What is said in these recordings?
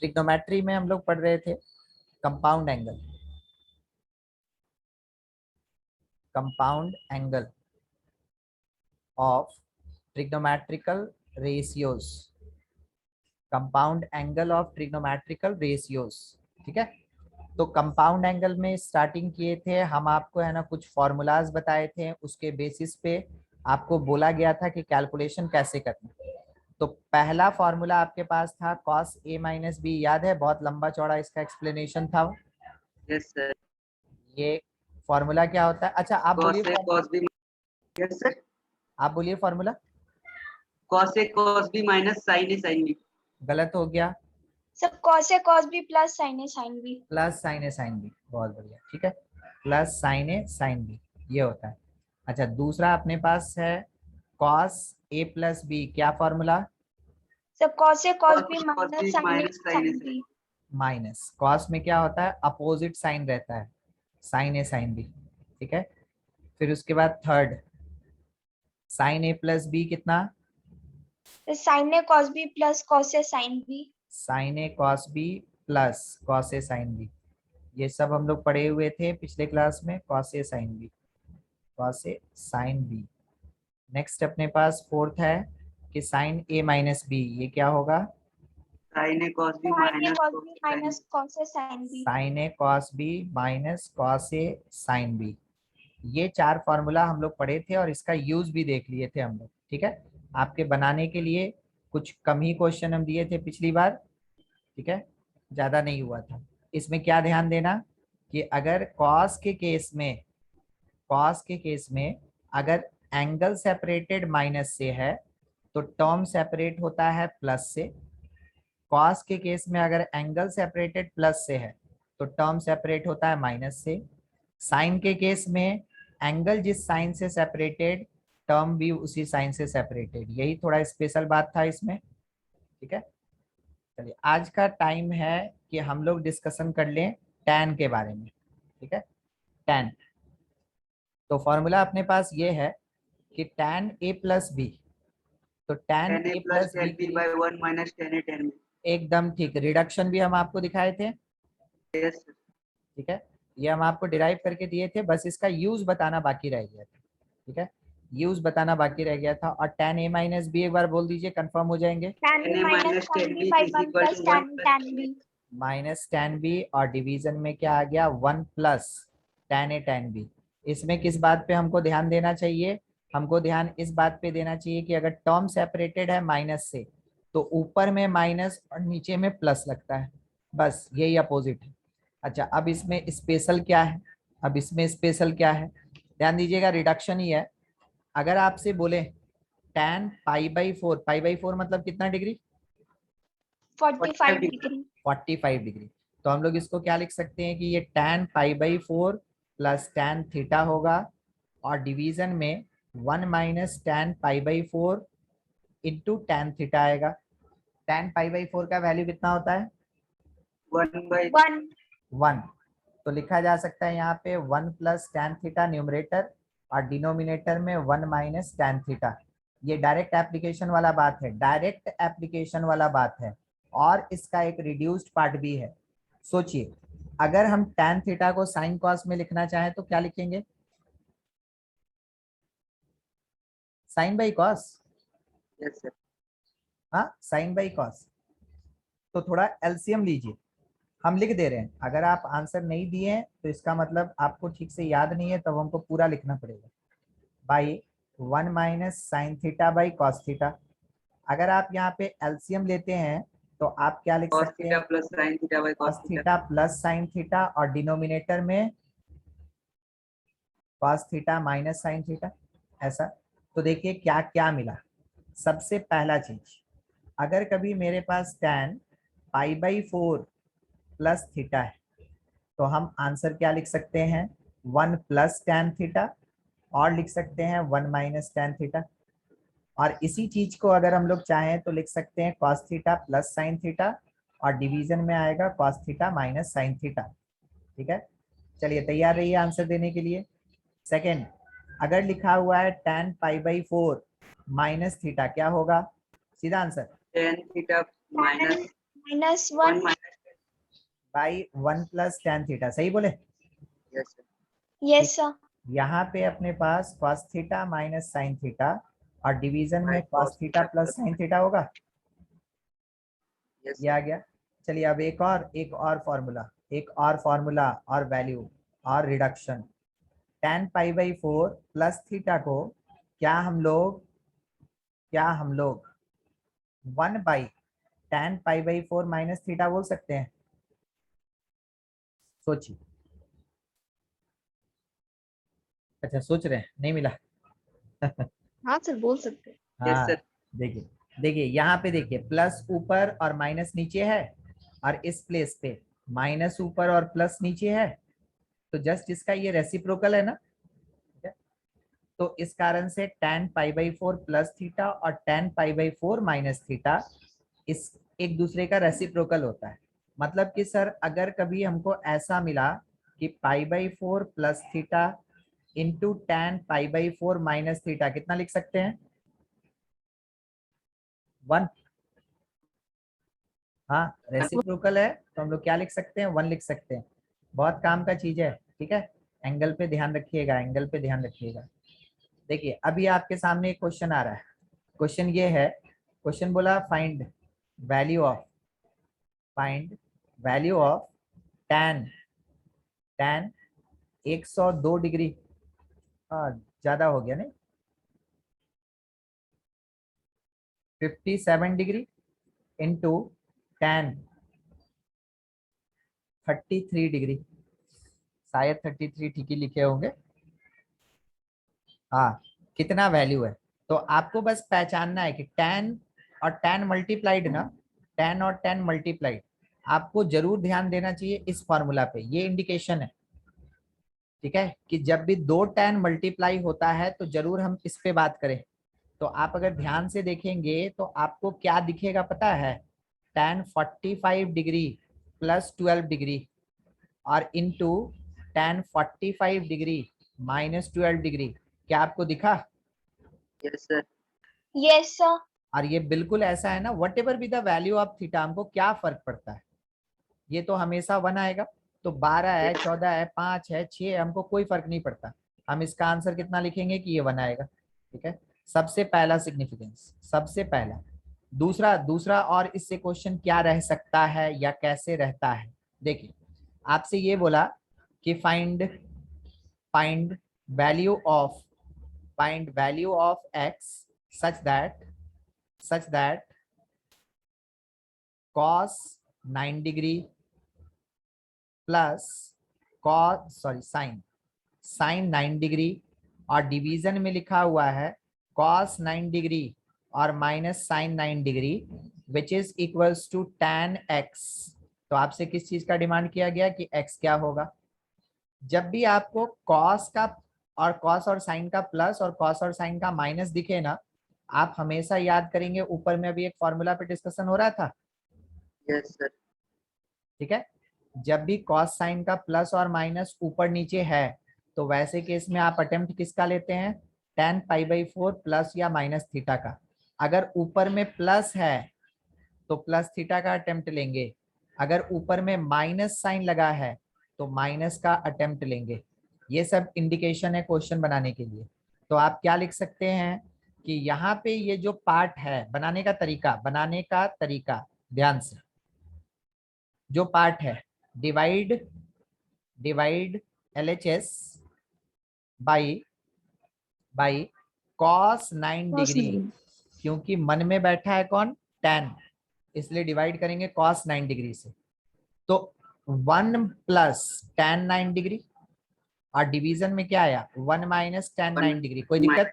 Trigonometry में हम लोग पढ़ रहे थे compound angle, compound angle of trigonometrical ratios, compound angle of trigonometrical ratios. ठीक है, तो कंपाउंड एंगल में स्टार्टिंग किए थे हम, आपको है ना कुछ फॉर्मूलाज बताए थे, उसके बेसिस पे आपको बोला गया था कि कैलकुलेशन कैसे करना। तो पहला फॉर्मूला आपके पास था cos a माइनस बी, याद है? बहुत लंबा चौड़ा इसका एक्सप्लेनेशन था। Yes sir. ये फॉर्मूला क्या होता है? अच्छा आप बोलिए, cos a cos b। Yes sir. आप बोलिए formula. cos a cos b minus sin a sin b। गलत हो गया, सब cos a cos b plus sin a sin b। Plus sine A sine B, बहुत बढ़िया। ठीक है, plus sine A sine B ये होता है। अच्छा दूसरा अपने पास है cos a प्लस बी, क्या फॉर्मूला? सब cos a cos b cos b minus sin a minus sin sin a b। Minus cos में क्या होता है? अपोजिट साइन रहता है, साइन ए साइन बी। ठीक है, फिर उसके बाद third sine A plus B कितना? sin a cos b plus cos a sin b। Sine A cos B plus cos A sine B, ये सब हम लोग पढ़े हुए थे पिछले क्लास में। Cos A sine B, cos A sine B. Next अपने पास फोर्थ है कि साइन ए माइनस बी, ये क्या होगा? sin a cos b sin a minus cos b minus cos a sin b। Sine A cos B minus cos A sine B. ये चार formula हम लोग पढ़े थे और इसका यूज भी देख लिए थे हम लोग। ठीक है, आपके बनाने के लिए कुछ कम ही क्वेश्चन हम दिए थे पिछली बार। ठीक है, ज्यादा नहीं हुआ था। इसमें क्या ध्यान देना कि अगर कॉस के केस में, कॉस के केस में अगर एंगल सेपरेटेड माइनस से है तो टर्म सेपरेट होता है प्लस से। कॉस के केस में अगर एंगल सेपरेटेड प्लस से है तो टर्म सेपरेट होता है माइनस से। साइन के केस में एंगल जिस साइन से सेपरेटेड, टर्म भी उसी साइन से सेपरेटेड। यही थोड़ा स्पेशल बात था इसमें। ठीक है, चलिए आज का टाइम है कि हम लोग डिस्कशन कर लें tan के बारे में। ठीक है, tan, तो फॉर्मूला अपने पास ये है कि tan a प्लस बी, तो tan tan a a plus plus B tan b by 1 minus tan a tan b। एकदम ठीक। रिडक्शन भी हम आपको दिखाए थे। Yes sir. ठीक है, ये हम आपको डिराइव करके दिए थे, बस इसका यूज बताना बाकी रह गया था। ठीक है, यूज बताना बाकी रह गया था। और tan a माइनस बी एक बार बोल दीजिए, कंफर्म हो जाएंगे। tan a minus tan b by 1 plus tan tan b। Minus tan b और डिवीजन में क्या आ गया? 1 plus tan a tan b। इसमें किस बात पे हमको ध्यान देना चाहिए? हमको ध्यान इस बात पे देना चाहिए कि अगर टर्म सेपरेटेड है माइनस से तो ऊपर में माइनस और नीचे में प्लस लगता है, बस यही अपोजिट है। अच्छा अब इसमें स्पेशल क्या है? अब इसमें स्पेशल क्या है? ध्यान दीजिएगा, रिडक्शन ही है। अगर आपसे बोले tan pi by 4, pi by 4 मतलब कितना डिग्री? 45 डिग्री। 45 डिग्री। तो हम लोग इसको क्या लिख सकते हैं कि ये tan pi by 4 plus tan theta होगा और डिवीजन में 1 minus tan pi by 4 into tan theta आएगा। tan पाई बाई 4 का वैल्यू कितना होता है? 1 by 1। तो लिखा जा सकता है यहाँ पे 1 प्लस tan थीटा न्यूमरेटर और डिनोमिनेटर में 1 माइनस tan थीटा। ये डायरेक्ट एप्लीकेशन वाला बात है, डायरेक्ट एप्लीकेशन वाला बात है। और इसका एक रिड्यूस्ड पार्ट भी है। सोचिए अगर हम tan थीटा को साइन कॉस में लिखना चाहें तो क्या लिखेंगे? Sine by cos. Yes sir. हाँ, साइन बाई कॉस। तो थोड़ा एलसीएम लीजिए, हम लिख दे रहे हैं। अगर आप आंसर नहीं दिए हैं तो इसका मतलब आपको ठीक से याद नहीं है, तब हमको पूरा लिखना पड़ेगा। By 1 minus sine theta by cos theta. अगर आप यहाँ पे एलसीएम लेते हैं तो आप क्या लिख cos सकते थीटा हैं? Plus sin theta by cos cos theta. Theta plus sine theta और डिनोमिनेटर में cos theta minus sine theta, ऐसा। तो देखिए क्या क्या मिला। सबसे पहला चीज, अगर कभी मेरे पास tan pi by 4 plus theta है तो हम आंसर क्या लिख सकते हैं? 1 प्लस tan थीटा और लिख सकते हैं 1 माइनस tan थीटा। और इसी चीज को अगर हम लोग चाहें तो लिख सकते हैं cos theta plus sine theta और डिवीजन में आएगा cos theta minus sine theta. ठीक है, चलिए तैयार रहिए आंसर देने के लिए। सेकंड, अगर लिखा हुआ है tan pi by 4 minus theta, क्या होगा? सीधा answer tan theta minus -1 by 1 plus tan theta, सही बोले? यस सर, यस सर यहाँ पे अपने पास cos theta minus sine theta और डिवीजन में cos theta plus sine theta होगा। यस ये आ गया। चलिए अब एक और फॉर्मूला और वैल्यू और reduction. tan pi by 4 plus theta को क्या हम लोग 1 by tan pi by 4 minus theta बोल सकते हैं? सोचिए। अच्छा सोच रहे हैं, नहीं मिला। हाँ सर बोल सकते हैं। यस हाँ, सर, देखिए देखिए यहाँ पे देखिए, प्लस ऊपर और माइनस नीचे है और इस प्लेस पे माइनस ऊपर और प्लस नीचे है, तो जस्ट इसका ये रेसिप्रोकल है ना। ठीक है? तो इस कारण से tan pi by 4 plus theta और tan pi by 4 minus theta इस एक दूसरे का रेसिप्रोकल होता है। मतलब कि सर अगर कभी हमको ऐसा मिला कि pi by 4 plus theta into tan pi by 4 minus theta, कितना लिख सकते हैं? 1। हाँ, रेसिप्रोकल है तो हम लोग क्या लिख सकते हैं? 1 लिख सकते हैं। बहुत काम का चीज है। ठीक है, एंगल पे ध्यान रखिएगा, एंगल पे ध्यान रखिएगा। देखिए अभी आपके सामने एक क्वेश्चन आ रहा है। क्वेश्चन ये है, क्वेश्चन बोला find value of tan 102 degree, ज्यादा हो गया नहीं, 57 डिग्री इंटू tan 33 डिग्री। शायद 33 ठीक ही लिखे होंगे। हाँ, कितना वैल्यू है? तो आपको बस पहचानना है कि tan और tan मल्टीप्लाइड ना, tan और tan मल्टीप्लाइड, आपको जरूर ध्यान देना चाहिए इस फॉर्मूला पे। ये इंडिकेशन है, ठीक है, कि जब भी 2 tan मल्टीप्लाई होता है तो जरूर हम इस पे बात करें। तो आप अगर ध्यान से देखेंगे तो आपको क्या दिखेगा पता है? tan 45 डिग्री प्लस 12 डिग्री और into tan 45 degree minus 12 degree. क्या आपको दिखा? यस सर, यस सर और ये बिल्कुल ऐसा है ना, what ever be the value of theta, हमको क्या फर्क पड़ता है? ये तो हमेशा 1 आएगा। तो 12 है, 14 है, 5 है, 6 है, हमको कोई फर्क नहीं पड़ता। हम इसका आंसर कितना लिखेंगे कि ये 1 आएगा। ठीक है, सबसे पहला सिग्निफिकेंस, सबसे पहला। दूसरा दूसरा और इससे क्वेश्चन क्या रह सकता है या कैसे रहता है? देखिए आपसे ये बोला कि find value of x such that cos 9 degree plus sin 9 degree और डिवीजन में लिखा हुआ है cos 9 डिग्री और minus sin 9 degree which is equals to tan x। तो आपसे किस चीज का डिमांड किया गया कि x क्या होगा? जब भी आपको cos और sin का प्लस और cos और sin का माइनस दिखे ना, आप हमेशा याद करेंगे, ऊपर में अभी एक फॉर्मूला पे डिस्कशन हो रहा था। यस सर, ठीक है, जब भी cos sin का प्लस और माइनस ऊपर नीचे है तो वैसे केस में आप अटेम्प्ट किसका लेते हैं? tan पाई बाई 4 प्लस या माइनस थीटा का। अगर ऊपर में प्लस है तो प्लस थीटा का अटेम्प्ट लेंगे, अगर ऊपर में माइनस साइन लगा है तो माइनस का अटेम्प्ट लेंगे। ये सब इंडिकेशन है क्वेश्चन बनाने के लिए। तो आप क्या लिख सकते हैं कि यहाँ पे ये जो पार्ट है, बनाने का तरीका ध्यान से, जो पार्ट है divide LHS by cos 9 degree, क्योंकि मन में बैठा है कौन? tan, इसलिए डिवाइड करेंगे cos 9 डिग्री से। तो 1 प्लस tan 9 डिग्री और डिवीजन में क्या आया? 1 माइनस tan 9 डिग्री। कोई दिक्कत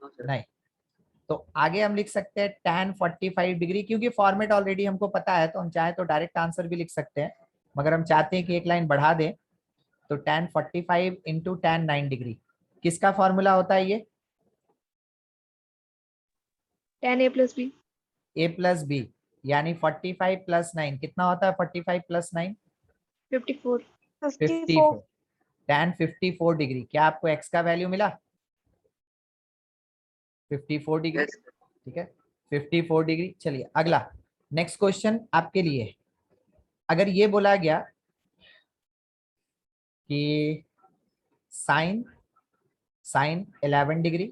नो सर, नहीं। तो आगे हम लिख सकते हैं tan 45 डिग्री, क्योंकि फॉर्मेट ऑलरेडी हमको पता है तो हम चाहे तो डायरेक्ट आंसर भी लिख सकते हैं, मगर हम चाहते हैं कि एक लाइन बढ़ा दें। तो tan 45 इंटू tan 9 डिग्री किसका फॉर्मूला होता है? ये tan a plus b a plus B, यानी 45 प्लस 9 कितना होता है? 45 प्लस 9 54 54। tan 54 डिग्री, क्या आपको x का वैल्यू मिला? 54 डिग्री। यस ठीक है, 54 डिग्री। चलिए अगला, नेक्स्ट क्वेश्चन आपके लिए, अगर ये बोला गया कि sine sine 11 degree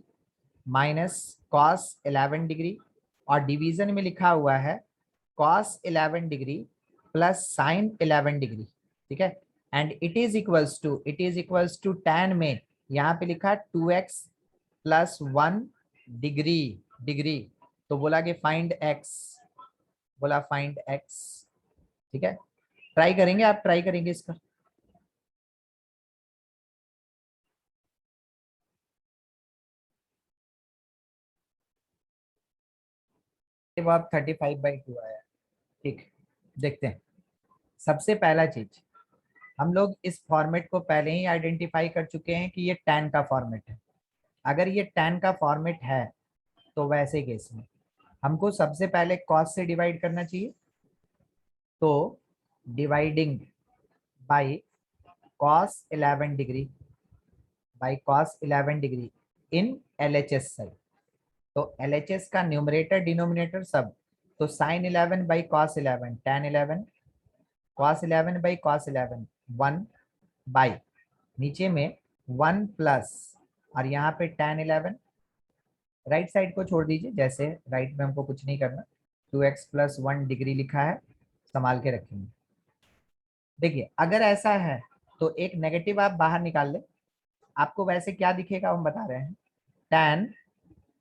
minus cos 11 degree और डिवीजन में लिखा हुआ है cos 11 degree plus sine 11 degree, ठीक है, and it is equals to tan में यहाँ पे लिखा 2x प्लस 1 डिग्री डिग्री, तो बोला कि फाइंड x, बोला फाइंड x, ठीक है। ट्राई करेंगे, आप ट्राई करेंगे इसका। वो आप 35/2 आया, ठीक, देखते हैं। सबसे पहला चीज, हम लोग इस फॉर्मेट को पहले ही आइडेंटिफाई कर चुके हैं कि ये tan का फॉर्मेट है। अगर ये tan का फॉर्मेट है तो वैसे केस में हमको सबसे पहले cos से डिवाइड करना चाहिए, तो dividing by cos 11 degree by cos 11 degree in LHS side, तो LHS का न्यूमरेटर डिनोमिनेटर सब, तो sin 11 by cos 11 tan 11 cos 11 by cos 11 1 by नीचे में 1 प्लस और यहाँ पे tan 11, राइट साइड को छोड़ दीजिए, जैसे राइट में हमको कुछ नहीं करना, 2x प्लस 1 डिग्री लिखा है, संभाल के रखेंगे। देखिए अगर ऐसा है तो एक नेगेटिव आप बाहर निकाल ले, आपको वैसे क्या दिखेगा हम बता रहे हैं, tan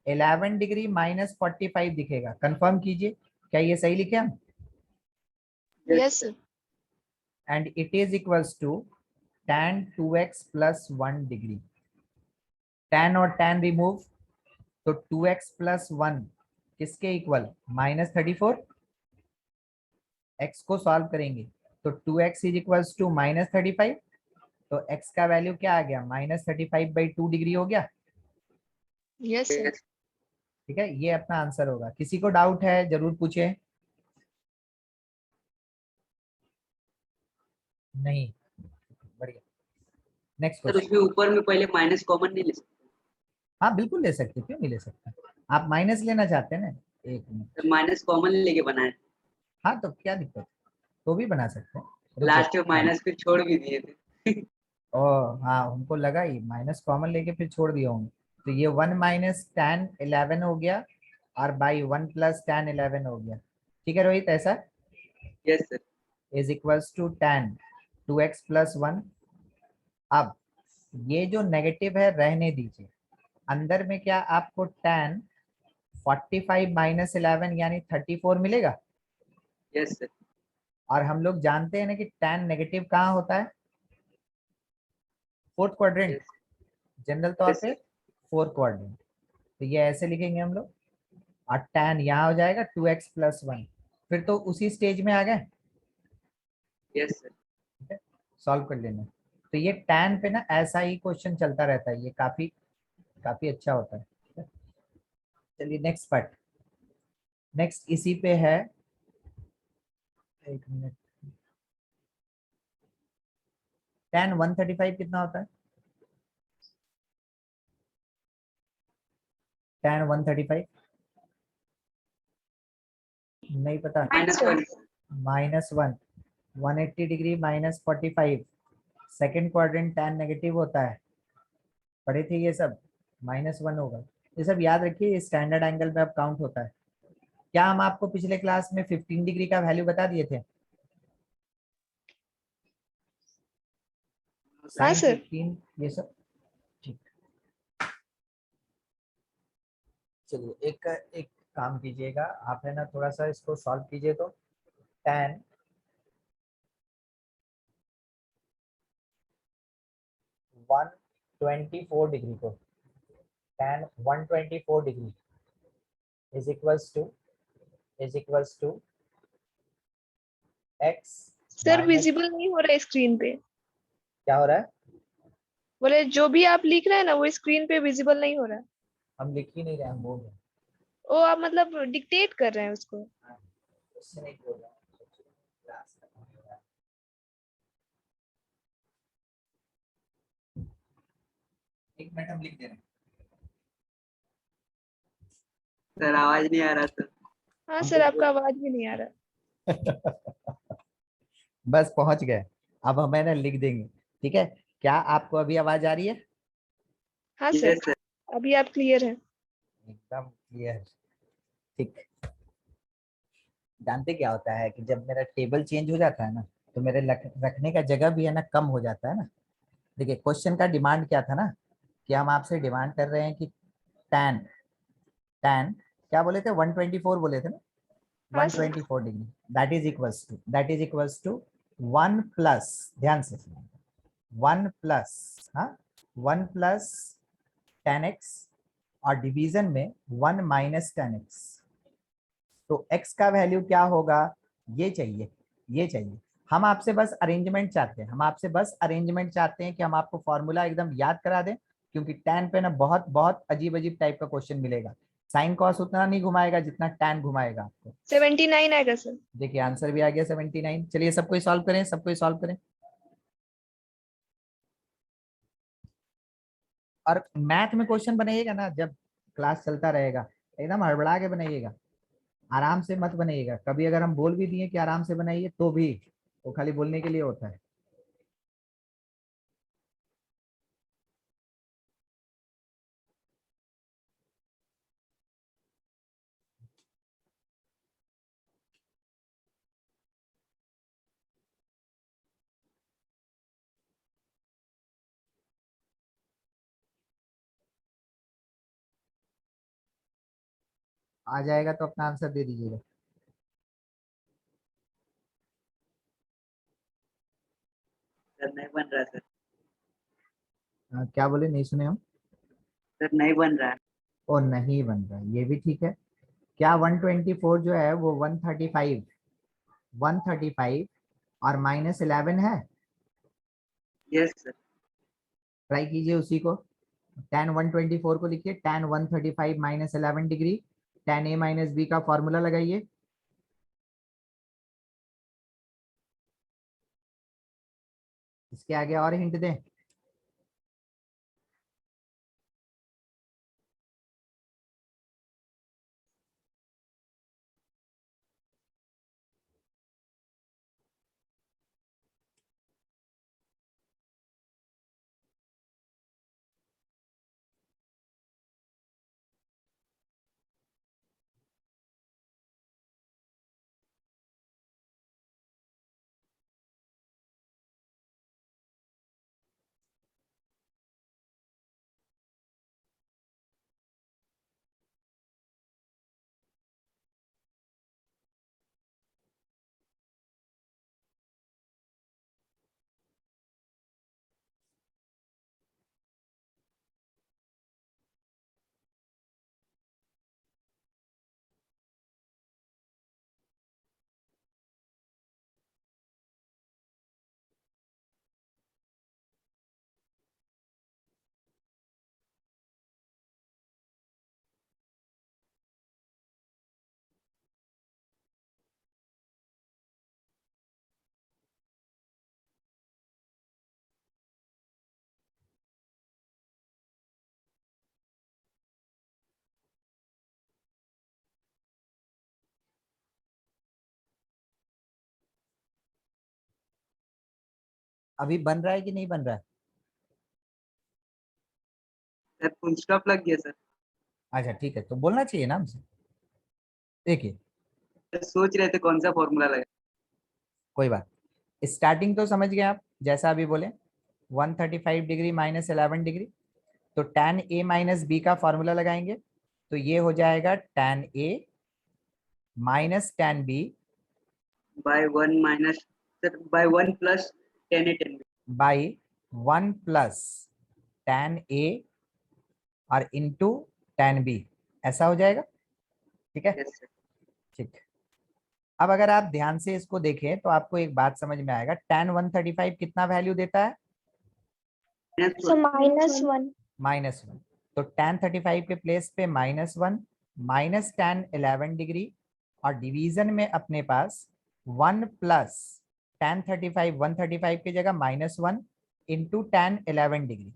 11 डिग्री माइनस 45 दिखेगा। कंफर्म कीजिए क्या ये सही लिखे हम, yes sir. And it is equals to tan 2x plus 1 degree, tan और tan रिमूव, तो 2x प्लस 1 किसके इक्वल, -34, x को सॉल्व करेंगे तो 2x इज इक्वल्स टू -35, तो x का वैल्यू क्या आ गया, -35/2 डिग्री हो गया, यस सर। ठीक है। ये अपना आंसर होगा। किसी को डाउट है जरूर पूछे। नहीं, बढ़िया। Next sir question. उसमें ऊपर में पहले माइनस कॉमन नहीं ले सकते? हाँ बिल्कुल ले सकते, क्यों नहीं ले सकते, आप माइनस लेना चाहते हैं ना, एक मिनट, सर माइनस कॉमन लेके बनाए, हाँ तो क्या दिक्कत है, तो भी बना सकते हैं, रुक जाओ। लास्ट में माइनस फिर छोड़ भी दिए थे। ओ हाँ, उनको लगा ही माइनस कॉमन लेके फिर छोड़ दिया हूँ, तो ये 1 माइनस tan 11 हो गया और बाई 1 प्लस tan 11 हो गया, ठीक है रोहित, ऐसा yes sir. Is equals to tan 2x plus 1। अब ये जो नेगेटिव है रहने दीजिए, अंदर में क्या आपको tan 45 माइनस 11 यानी 34 मिलेगा, यस सर। और हम लोग जानते हैं ना कि tan नेगेटिव कहाँ होता है, फोर्थ क्वाड्रेंट, यस जनरल तौर यस पे सर। फोर्थ क्वाड्रेंट, तो ये ऐसे लिखेंगे हम लोग, और tan यहाँ हो जाएगा 2x प्लस 1, फिर तो उसी स्टेज में आ गए, यस सर। ठीक है, सॉल्व कर लेना। तो ये tan पे ना ऐसा ही क्वेश्चन चलता रहता है, ये काफी काफी अच्छा होता है, ठीक है? चलिए नेक्स्ट पार्ट, नेक्स्ट इसी पे है, एक मिनट, tan 135 कितना होता है, tan 135 नहीं पता, minus one. -1, 180 degree minus 45, second quadrant tan negative होता है, पढ़े थे ये सब, -1 होगा, ये सब याद रखिए, स्टैंडर्ड एंगल में अब काउंट होता है। क्या हम आपको पिछले क्लास में 15 डिग्री का वैल्यू बता दिए थे, हाँ साइन सर। 15 ये सब, ठीक। चलिए एक काम कीजिएगा आप, है ना, थोड़ा सा इसको सॉल्व कीजिए, तो tan 124 डिग्री को, tan 124 degree is equals to x sir minus, visible नहीं हो रहा है स्क्रीन पे। क्या हो रहा है, बोले जो भी आप लिख रहे हैं ना वो स्क्रीन पे विजिबल नहीं हो रहा है। हम लिख ही नहीं रहे, हम बोल रहे हैं, वो आप मतलब डिक्टेट कर रहे हैं उसको। हाँ, उससे नहीं बोल रहा हूँ, क्लास खत्म हो रहा है। एक मिनट हम लिख दे रहे हैं। सर आवाज नहीं आ रहा सर। हाँ हम सर, तो आपका आवाज भी नहीं आ रहा। बस पहुंच गए। अब हम है ना लिख देंगे। ठीक है, क्या आपको अभी आवाज आ रही है? हाँ सर, यस सर। अभी आप क्लियर हैं। एकदम क्लियर। ठीक। जानते क्या होता है कि जब मेरा टेबल चेंज हो जाता है ना, तो मेरे रखने का जगह भी है ना कम हो जाता है ना। देखिए क्वेश्चन का डिमांड क्या था ना, कि हम आपसे डिमांड कर रहे हैं कि tan tan क्या बोले थे, 124 बोले थे ना, हाँ sir. 124 degree, that is equals to 1 plus, ध्यान से, 1 प्लस, हाँ, 1 प्लस tan x, और डिवीजन में 1 माइनस tan x। तो x का वैल्यू क्या होगा, ये चाहिए, ये चाहिए। हम आपसे बस अरेंजमेंट चाहते हैं, हम आपसे बस अरेंजमेंट चाहते हैं कि हम आपको फॉर्मूला एकदम याद करा दें, क्योंकि tan पे ना बहुत बहुत अजीब अजीब टाइप का क्वेश्चन मिलेगा। साइन कॉस उतना नहीं घुमाएगा जितना tan घुमाएगा आपको। 79 आएगा सर। देखिए आंसर भी आ गया 79। चलिए सबको सॉल्व करें, सबको सॉल्व करें। और मैथ में क्वेश्चन बनाइएगा ना, जब क्लास चलता रहेगा, एकदम हड़बड़ा के बनाइएगा, आराम से मत बनाइएगा। कभी अगर हम बोल भी दिए कि आराम से बनाइए तो भी वो खाली बोलने के लिए होता है। आ जाएगा तो अपना आंसर दे दीजिएगा। सर नहीं बन रहा सर। क्या बोले, नहीं सुने हम? सर नहीं बन रहा है। और नहीं बन रहा, ये भी ठीक है। क्या 124 जो है वो 135, 135 और -11 है? Yes sir. ट्राई कीजिए उसी को। tan 124 को लिखिए, tan 135 -11 degree, tan a minus B का फॉर्मूला लगाइए। इसके आगे और हिंट दें? अभी बन रहा है कि नहीं बन रहा है? सर फुल स्टॉप लग गया सर। अच्छा ठीक है, तो बोलना चाहिए ना हमसे। देखिए सर सोच रहे थे कौन सा फॉर्मूला लगा। कोई बात, स्टार्टिंग तो समझ गए आप, जैसा अभी बोले 135 डिग्री -11 डिग्री, तो tan a माइनस बी का फॉर्मूला लगाएंगे, तो ये हो जाएगा tan a minus tan b by 1 minus, sir by 1 plus 10 A 10 by 1 plus tan a और इंटू tan b, ऐसा हो जाएगा। ठीक है, यस सर। ठीक। अब अगर आप ध्यान से इसको देखें तो आपको एक बात समझ में आएगा, tan 135 कितना वैल्यू देता है? Minus so 1। -1। -1। तो tan 35 के प्लेस पे -1 माइनस tan 11 डिग्री, और डिवीजन में अपने पास 1 प्लस tan 35, 135 की जगह -1 इंटू tan 11 डिग्री।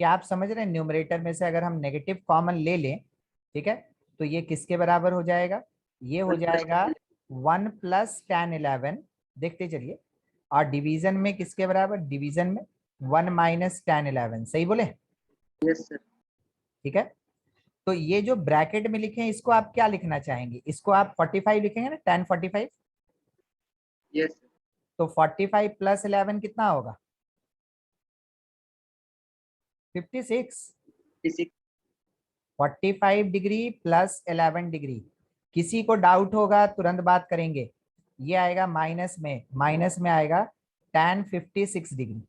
क्या आप समझ रहे हैं, न्यूमरेटर में से अगर हम नेगेटिव कॉमन ले लें, ठीक है, तो ये किसके बराबर हो जाएगा? ये हो जाएगा 1 प्लस tan 11, देखते चलिए, और डिवीजन में किसके बराबर, डिवीजन में 1 माइनस tan 11, सही बोले? Yes sir. ठीक है, तो ये जो ब्रैकेट में लिखे हैं इसको आप क्या लिखना चाहेंगे, इसको आप 45 लिखेंगे ना, tan 45, यस सर। तो 45 प्लस 11 कितना होगा, 56। 56। 45 डिग्री प्लस 11 डिग्री, किसी को डाउट होगा तुरंत बात करेंगे, ये आएगा माइनस में आएगा tan 56 डिग्री।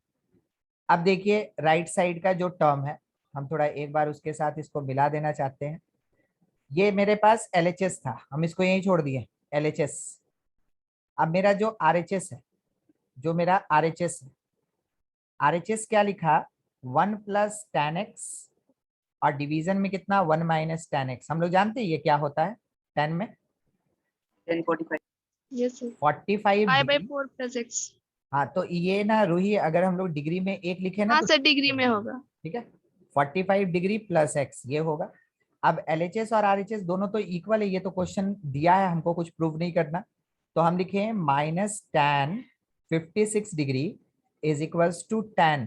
अब देखिए राइट साइड का जो टर्म है, हम थोड़ा एक बार उसके साथ इसको मिला देना चाहते हैं। ये मेरे पास LHS था, हम इसको यहीं छोड़ दिए LHS। अब मेरा जो RHS है, जो मेरा RHS है, RHS क्या लिखा, 1 प्लस tan x, और डिवीजन में कितना, 1 माइनस tan x। हम लोग जानते हैं ये क्या होता है tan में, 1045। Yes sir, 45 pi by degree. 4 plus x. हाँ तो ये ना रूही, अगर हम लोग डिग्री में एक लिखे ना हाँ तो सर, डिग्री में होगा। ठीक है, 45 डिग्री प्लस x ये होगा। अब LHS और RHS दोनों तो इक्वल है, ये तो क्वेश्चन दिया है, हमको कुछ प्रूव नहीं करना, तो हम लिखे minus tan 56 degree is equals to tan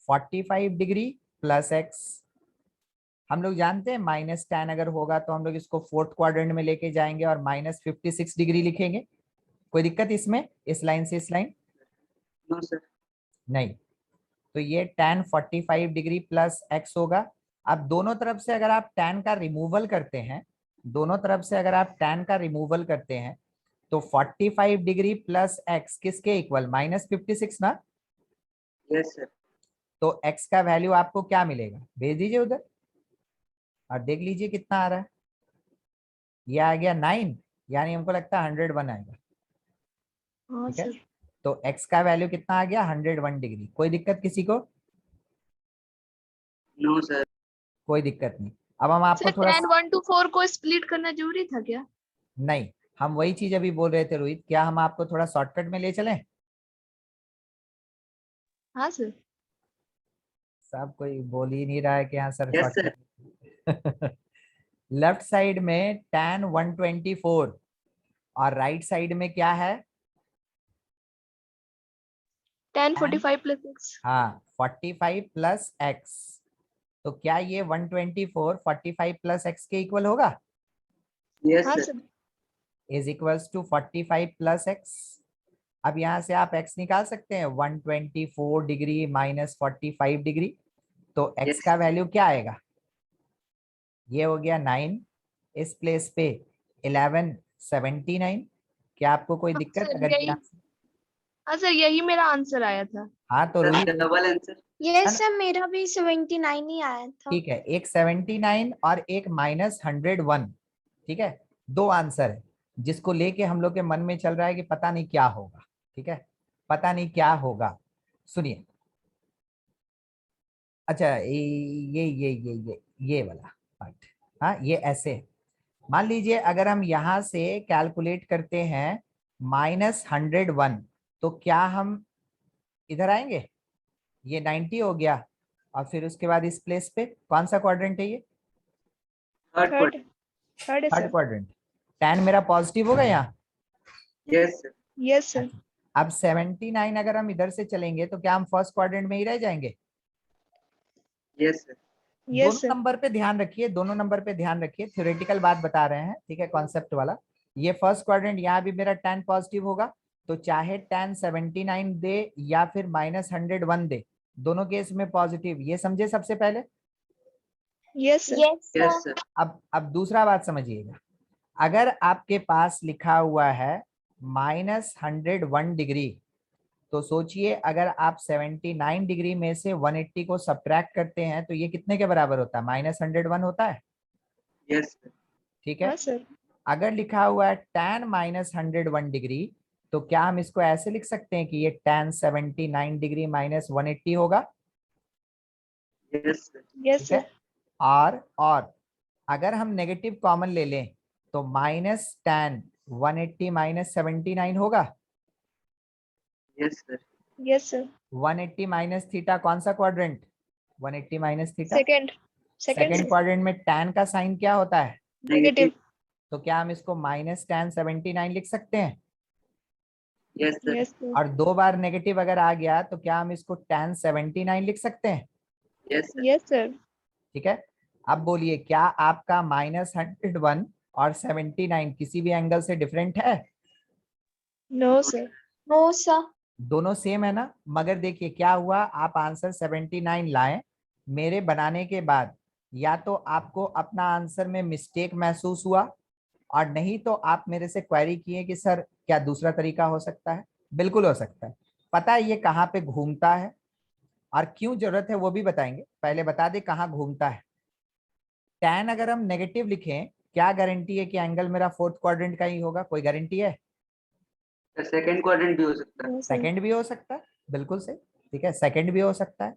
45 degree plus x। हम लोग जानते हैं माइनस tan अगर होगा तो हम लोग इसको फोर्थ क्वाड्रेंट में लेके जाएंगे और माइनस 56 डिग्री लिखेंगे। कोई दिक्कत इसमें, इस लाइन से इस लाइन? No sir. नहीं, तो ये tan 45 डिग्री प्लस x होगा। अब दोनों तरफ से अगर आप tan का रिमूवल करते हैं, दोनों तरफ से अगर आप tan का रिमूवल करते हैं तो 45 डिग्री प्लस x किसके इक्वल, माइनस 56 ना। Yes sir. तो x का वैल्यू आपको क्या मिलेगा, भेज दीजिए उधर और देख लीजिए कितना आ रहा है। ये आ गया 9, यानी हमको लगता है 101 आएगा। हाँ ठीक है, सर। तो x का वैल्यू कितना आ गया, 101 डिग्री। कोई दिक्कत किसी को? No sir. कोई दिक्कत नहीं। अब हम आपको सर थोड़ा, tan 1 to 4 को स्प्लिट करना जरूरी था क्या? नहीं, हम वही चीज अभी बोल रहे थे रोहित, क्या हम आपको थोड़ा शॉर्टकट में ले चलें? हाँ सर। सब कोई बोल ही नहीं रहा है कि हाँ sir yes sir. Shortcut. Left side में tan 124 और राइट साइड में क्या है, tan tan, 45 प्लस एक्स। हाँ 45 प्लस x। तो क्या ये 124 45 प्लस x के इक्वल होगा, यस हाँ sir. Sir. Is equals to 45 plus x। अब यहाँ से आप x निकाल सकते हैं, 124 डिग्री माइनस 45 डिग्री, तो x यस। का वैल्यू क्या आएगा, ये हो गया 9, इस प्लेस पे 1179। क्या आपको कोई हाँ दिक्कत सर, अगर यही, यहाँ, हाँ सर यही मेरा आंसर आया था। हाँ तो sir Rohit, double answer. Yes sir, मेरा भी 79 ही आया था। ठीक है, एक 79 और एक माइनस 101, ठीक है, दो आंसर है जिसको लेके हम लोग के मन में चल रहा है कि पता नहीं क्या होगा। ठीक है, पता नहीं क्या होगा, सुनिए। अच्छा ये वाला पार्ट, हाँ ये ऐसे है। मान लीजिए अगर हम यहाँ से कैलकुलेट करते हैं -101, तो क्या हम इधर आएंगे, ये 90 हो गया, और फिर उसके बाद इस प्लेस पे कौन सा क्वाड्रेंट है ये, थर्ड थर्ड, थर्ड है थर्ड सर। क्वाड्रेंट। tan मेरा पॉजिटिव होगा यहाँ। Yes sir. Yes sir. अच्छा, अब 79 अगर हम इधर से चलेंगे तो क्या हम फर्स्ट क्वाड्रेंट में ही रह जाएंगे। Yes sir. यस दोनों सर। नंबर पे ध्यान रखिए, दोनों नंबर पे ध्यान रखिए, थ्योरेटिकल बात बता रहे हैं, ठीक है, कॉन्सेप्ट वाला। ये फर्स्ट क्वाड्रेंट, यहाँ भी मेरा tan पॉजिटिव होगा, तो चाहे tan 79 दे या फिर -101 दे, दोनों केस में पॉजिटिव, ये समझे सबसे पहले। Yes sir. Yes yes sir. Sir. अब दूसरा बात समझिएगा, अगर आपके पास लिखा हुआ है -101 डिग्री, तो सोचिए अगर आप 79 डिग्री में से 180 को सब्ट्रैक्ट करते हैं तो ये कितने के बराबर होता है, -101 होता है। Yes sir. ठीक हाँ है, सर। अगर लिखा हुआ है tan -101 डिग्री, तो क्या हम इसको ऐसे लिख सकते हैं कि ये tan 79 डिग्री माइनस 180 होगा। Yes sir. यस ठीक है, सर। और अगर हम नेगेटिव कॉमन ले लें तो -tan 180 माइनस 79 होगा। Yes sir. Yes sir. 180 minus theta कौन सा quadrant, 180 minus theta second, second second sir. Quadrant में tan का साइन क्या होता है, नेगेटिव। तो क्या हम इसको -tan79 लिख सकते हैं? Yes sir. Yes sir. और 2 बार नेगेटिव अगर आ गया तो क्या हम इसको tan79 लिख सकते हैं? Yes sir. Yes sir. ठीक है। अब बोलिए, क्या आपका -101 और 79 किसी भी एंगल से डिफरेंट है? No sir. No sir. दोनों सेम है ना। मगर देखिए क्या हुआ, आप आंसर 79 लाए मेरे बनाने के बाद, या तो आपको अपना आंसर में मिस्टेक महसूस हुआ, और नहीं तो आप मेरे से क्वेरी किए कि सर क्या दूसरा तरीका हो सकता है। बिल्कुल हो सकता है। पता है ये कहाँ पे घूमता है और क्यों जरूरत है वो भी बताएंगे। पहले बता दे कहाँ घूमता है। tan अगर हम नेगेटिव लिखें, क्या गारंटी है कि एंगल मेरा फोर्थ क्वाड्रेंट का ही होगा? कोई गारंटी है? सेकंड क्वाड्रेंट भी हो सकता है। No sir. सेकंड भी हो सकता है, बिल्कुल सही। ठीक है, सेकंड भी हो सकता है।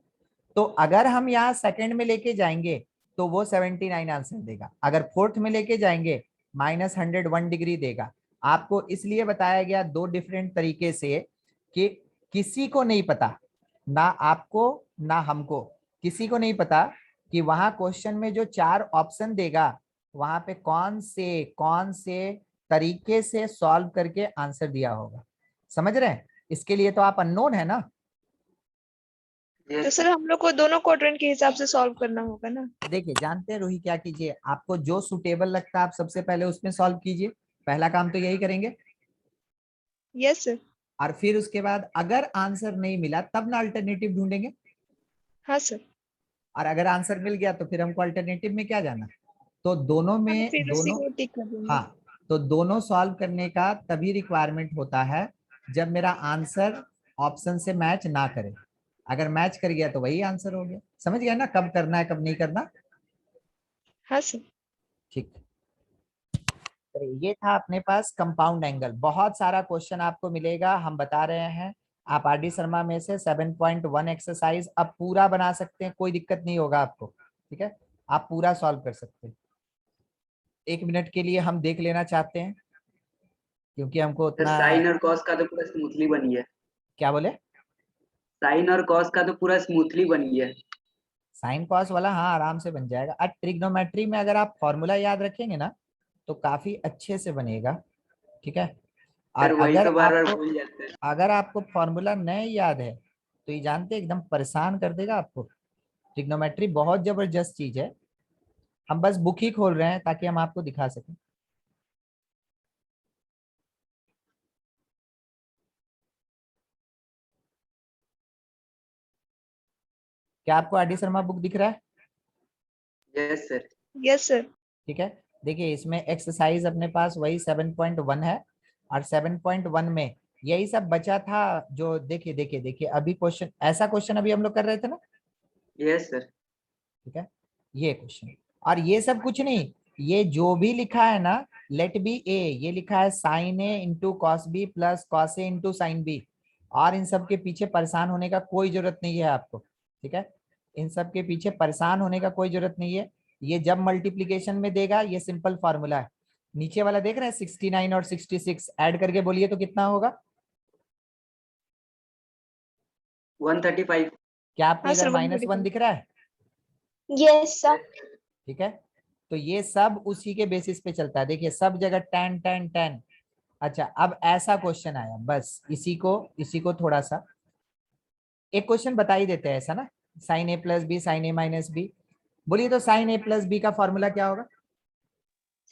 तो अगर हम यहाँ सेकंड में लेके जाएंगे तो वो 79 आंसर देगा। अगर फोर्थ में लेके जाएंगे -101 डिग्री देगा। आपको इसलिए बताया गया दो डिफरेंट तरीके से कि किसी को नहीं पता, ना आपको ना हमको, किसी को नहीं पता कि वहां क्वेश्चन में जो 4 ऑप्शन देगा वहां पे कौन से तरीके से सॉल्व करके आंसर दिया होगा। समझ रहे हैं? इसके लिए तो आप अननोन है ना। तो यस सर हम लोग को दोनों क्वाड्रेंट के हिसाब से सॉल्व करना होगा ना। देखिए जानते हैं रूही, क्या कीजिए, आपको जो सुटेबल लगता है आप सबसे पहले उसमें सॉल्व कीजिए। पहला काम तो यही करेंगे। Yes sir. और फिर उसके बाद अगर आंसर नहीं मिला तब ना अल्टरनेटिव ढूंढेंगे। हाँ सर। और अगर आंसर मिल गया तो फिर हमको अल्टरनेटिव में क्या जाना। तो दोनों हाँ, में फिर उसी दोनों, को टिक कर देंगे। हाँ, तो दोनों सॉल्व करने का तभी रिक्वायरमेंट होता है जब मेरा आंसर ऑप्शन से मैच ना करे। अगर मैच कर गया तो वही आंसर हो गया। समझ गया ना कब करना है कब नहीं करना। हाँ सर। ठीक। चलिए, ये था अपने पास कंपाउंड एंगल। बहुत सारा क्वेश्चन आपको मिलेगा, हम बता रहे हैं। आप आर डी शर्मा में से 7.1 एक्सरसाइज अब पूरा बना सकते हैं, कोई दिक्कत नहीं होगा आपको। ठीक है, आप पूरा सॉल्व कर सकते हैं। 1 मिनट के लिए हम देख लेना चाहते हैं क्योंकि हमको सर, उतना। साइन और कॉस का तो पूरा स्मूथली बन गया। क्या बोले? साइन और कॉस का तो पूरा स्मूथली बन गया। साइन कॉस वाला हाँ आराम से बन जाएगा। अब ट्रिग्नोमेट्री में अगर आप फॉर्मूला याद रखेंगे ना तो काफी अच्छे से बनेगा। ठीक है। और सर वही तो बार बार भूल जाते हैं। अगर आपको फॉर्मूला नहीं याद है तो ये जानते एकदम परेशान कर देगा आपको। ट्रिग्नोमेट्री बहुत जबरदस्त चीज है। हम बस बुक ही खोल रहे हैं ताकि हम आपको दिखा सकें। क्या आपको आर डी शर्मा बुक दिख रहा है? Yes sir. Yes sir. ठीक है। देखिए इसमें एक्सरसाइज अपने पास वही 7.1 है। और 7.1 में यही सब बचा था। जो देखिए देखिए देखिए अभी क्वेश्चन, ऐसा क्वेश्चन अभी हम लोग कर रहे थे ना। Yes sir. ठीक है, ये क्वेश्चन और ये सब कुछ नहीं। ये जो भी लिखा है ना, लेट बी ए, ये लिखा है sine A into cos B plus cos A into sine B. और इन सब के पीछे परेशान होने का कोई जरूरत नहीं है आपको। ठीक है, इन सब के पीछे परेशान होने का कोई जरूरत नहीं है। ये जब मल्टीप्लीकेशन में देगा ये सिंपल फॉर्मूला है। नीचे वाला देख रहे हैं 69 और 66 ऐड करके बोलिए तो कितना होगा? 135। क्या आपको हाँ इधर सर, -1 दिख रहा है? Yes sir. ठीक है, तो ये सब उसी के बेसिस पे चलता है। देखिए सब जगह tan tan tan। अच्छा अब ऐसा क्वेश्चन आया, बस इसी को थोड़ा सा एक क्वेश्चन बता ही देते हैं ऐसा ना। Sign A plus B sine A minus B, बोलिए तो साइन ए प्लस बी का फॉर्मूला क्या होगा?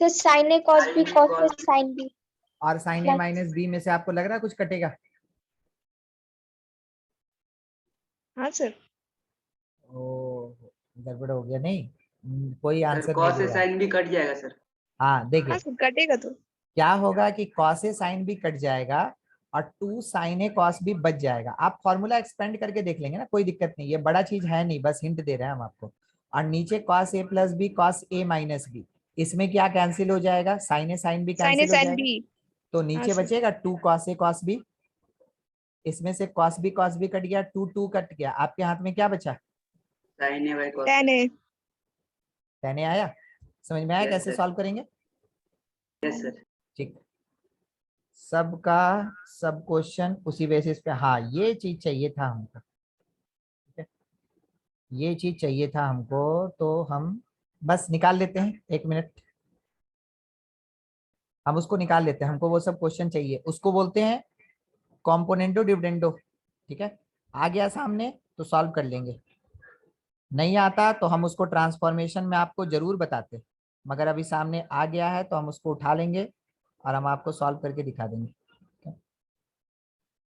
Sir sine A cos B cos A sine B और sine A plus. Minus B में से आपको लग रहा है कुछ कटेगा? हाँ सर। ओ, गड़बड़ हो गया नहीं। कोई सर आंसर नहीं कॉस दे से रहा है। साइन भी कट जाएगा सर। हाँ हाँ देखिए सर, कटेगा तो। क्या होगा कि कॉस ए साइन भी कट जाएगा और 2 साइन ए कॉस भी बच जाएगा। आप फॉर्मूला एक्सपेंड करके देख लेंगे ना, कोई दिक्कत नहीं, ये बड़ा चीज है नहीं, बस हिंट दे रहे हैं हम आपको। और नीचे cos A plus B cos A minus B, इसमें क्या कैंसिल हो जाएगा? साइन ए साइन भी साइन ए कैंसिल हो साइन जाएगा। बी। तो हाँ नीचे सर। बचेगा 2 कॉस ए कॉस बी। इसमें से कॉस बी कट गया, 2 2 कट गया, आपके हाथ में क्या बचा? Sine A by cos. tan है। कहने आया? समझ में आया यस कैसे सर। सॉल्व करेंगे? Yes sir. ठीक, सबका सब क्वेश्चन उसी बेसिस पे। हाँ ये चीज चाहिए था हमको। ठीक है, ये चीज चाहिए था हमको, तो हम बस निकाल लेते हैं 1 मिनट। हम उसको निकाल लेते हैं, हमको वो सब क्वेश्चन चाहिए, उसको बोलते हैं कॉम्पोनेंटो डिविडेंडो। ठीक है, आ गया सामने तो सॉल्व कर लेंगे, नहीं आता तो हम उसको ट्रांसफॉर्मेशन में आपको जरूर बताते, मगर अभी सामने आ गया है तो हम उसको उठा लेंगे और हम आपको सॉल्व करके दिखा देंगे।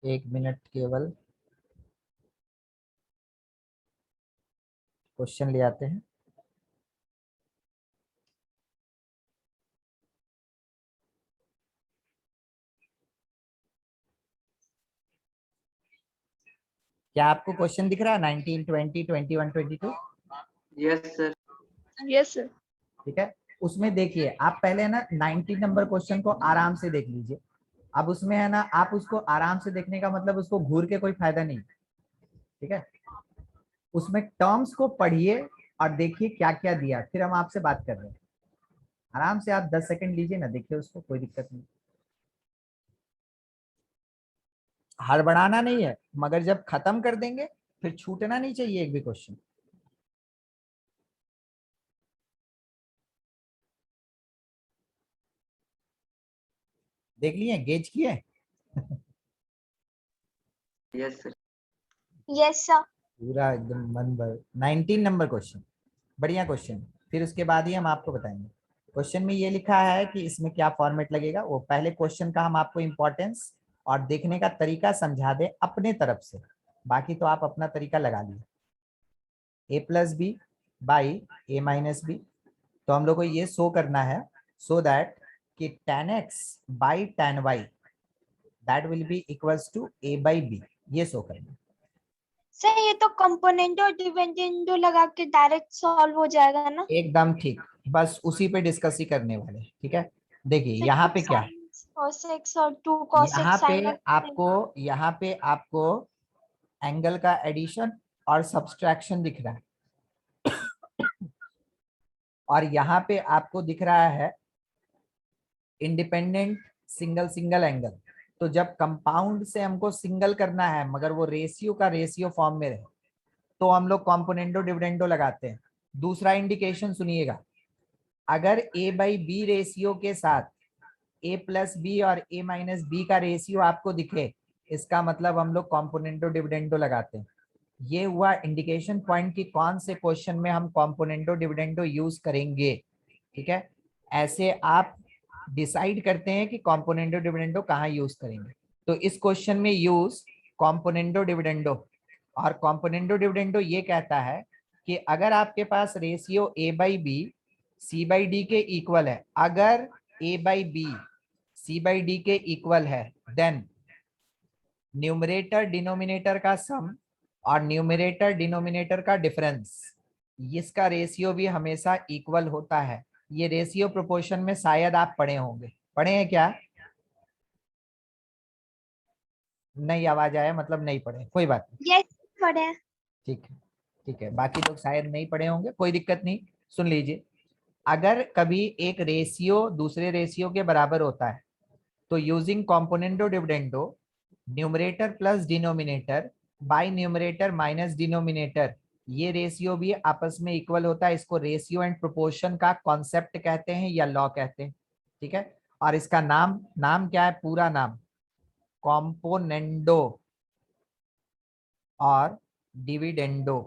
1 मिनट केवल क्वेश्चन ले आते हैं। क्या आपको क्वेश्चन दिख रहा है 19, 20, 21, 22? Yes sir. Yes sir. ठीक है, उसमें देखिए आप पहले ना 19 नंबर क्वेश्चन को आराम से देख लीजिए। अब उसमें है ना, आप उसको आराम से देखने का मतलब उसको घूर के कोई फायदा नहीं। ठीक है, उसमें टर्म्स को पढ़िए और देखिए क्या क्या दिया, फिर हम आपसे बात कर रहे हैं। आराम से आप 10 सेकंड लीजिए ना, देखिए उसको, कोई दिक्कत नहीं, हड़बड़ाना नहीं है, मगर जब खत्म कर देंगे फिर छूटना नहीं चाहिए एक भी क्वेश्चन। देख लिए, गेज किए? Yes sir. Yes sir. पूरा एकदम मन भर। 19 नंबर क्वेश्चन, बढ़िया क्वेश्चन, फिर उसके बाद ही हम आपको बताएंगे। क्वेश्चन में ये लिखा है कि इसमें क्या फॉर्मेट लगेगा, वो पहले क्वेश्चन का हम आपको इंपॉर्टेंस और देखने का तरीका समझा दे अपने तरफ से, बाकी तो आप अपना तरीका लगा लिए। a+b बाई a-b, तो हम लोग को ये शो करना है सो दैट कि tan x by tan y that will be equals to a/b, ये शो करना है। सर ये तो कंपोनेंट और डिविडेंडो लगा के डायरेक्ट सॉल्व हो जाएगा ना? एकदम ठीक, बस उसी पे डिस्कस ही करने वाले। ठीक है, देखिए यहाँ पे क्या है, cos x और 2 cos यहाँ x पे sin x। आपको एंगल का एडिशन और सब्सट्रैक्शन दिख रहा है, और यहाँ पे आपको दिख रहा है इंडिपेंडेंट सिंगल सिंगल एंगल। तो जब कंपाउंड से हमको सिंगल करना है मगर वो रेशियो का रेशियो फॉर्म में रहे, तो हम लोग कॉम्पोनेंटो डिविडेंडो लगाते हैं। दूसरा इंडिकेशन सुनिएगा, अगर a/b रेशियो के साथ a+b और a-b का रेशियो आपको दिखे, इसका मतलब हम लोग कॉम्पोनेंटो डिविडेंडो लगाते हैं। ये हुआ इंडिकेशन पॉइंट कि कौन से क्वेश्चन में हम कॉम्पोनेंटो डिविडेंडो यूज करेंगे। ठीक है, ऐसे आप डिसाइड करते हैं कि कॉम्पोनेंटो डिविडेंडो कहाँ यूज करेंगे। तो इस क्वेश्चन में यूज कॉम्पोनेंटो डिविडेंडो, और कॉम्पोनेंटो डिविडेंडो ये कहता है कि अगर आपके पास रेशियो a/b c/d के इक्वल है, अगर a/b c/d के इक्वल है, देन न्यूमरेटर डिनोमिनेटर का सम और न्यूमरेटर डिनोमिनेटर का डिफरेंस, इसका रेशियो भी हमेशा इक्वल होता है। ये रेशियो प्रोपोर्शन में शायद आप पढ़े होंगे, पढ़े हैं क्या? नहीं आवाज आया मतलब नहीं पढ़े, कोई बात नहीं। यस पढ़े। ठीक है, ठीक है, बाकी लोग शायद नहीं पढ़े होंगे, कोई दिक्कत नहीं। सुन लीजिए, अगर कभी एक रेशियो दूसरे रेशियो के बराबर होता है, तो using componendo dividendo, numerator plus denominator by numerator minus denominator, ये रेशियो भी आपस में इक्वल होता है। इसको रेशियो एंड प्रोपोर्शन का कॉन्सेप्ट कहते हैं या लॉ कहते हैं। ठीक है, और इसका नाम नाम क्या है, पूरा नाम कॉम्पोनेंडो और डिविडेंडो।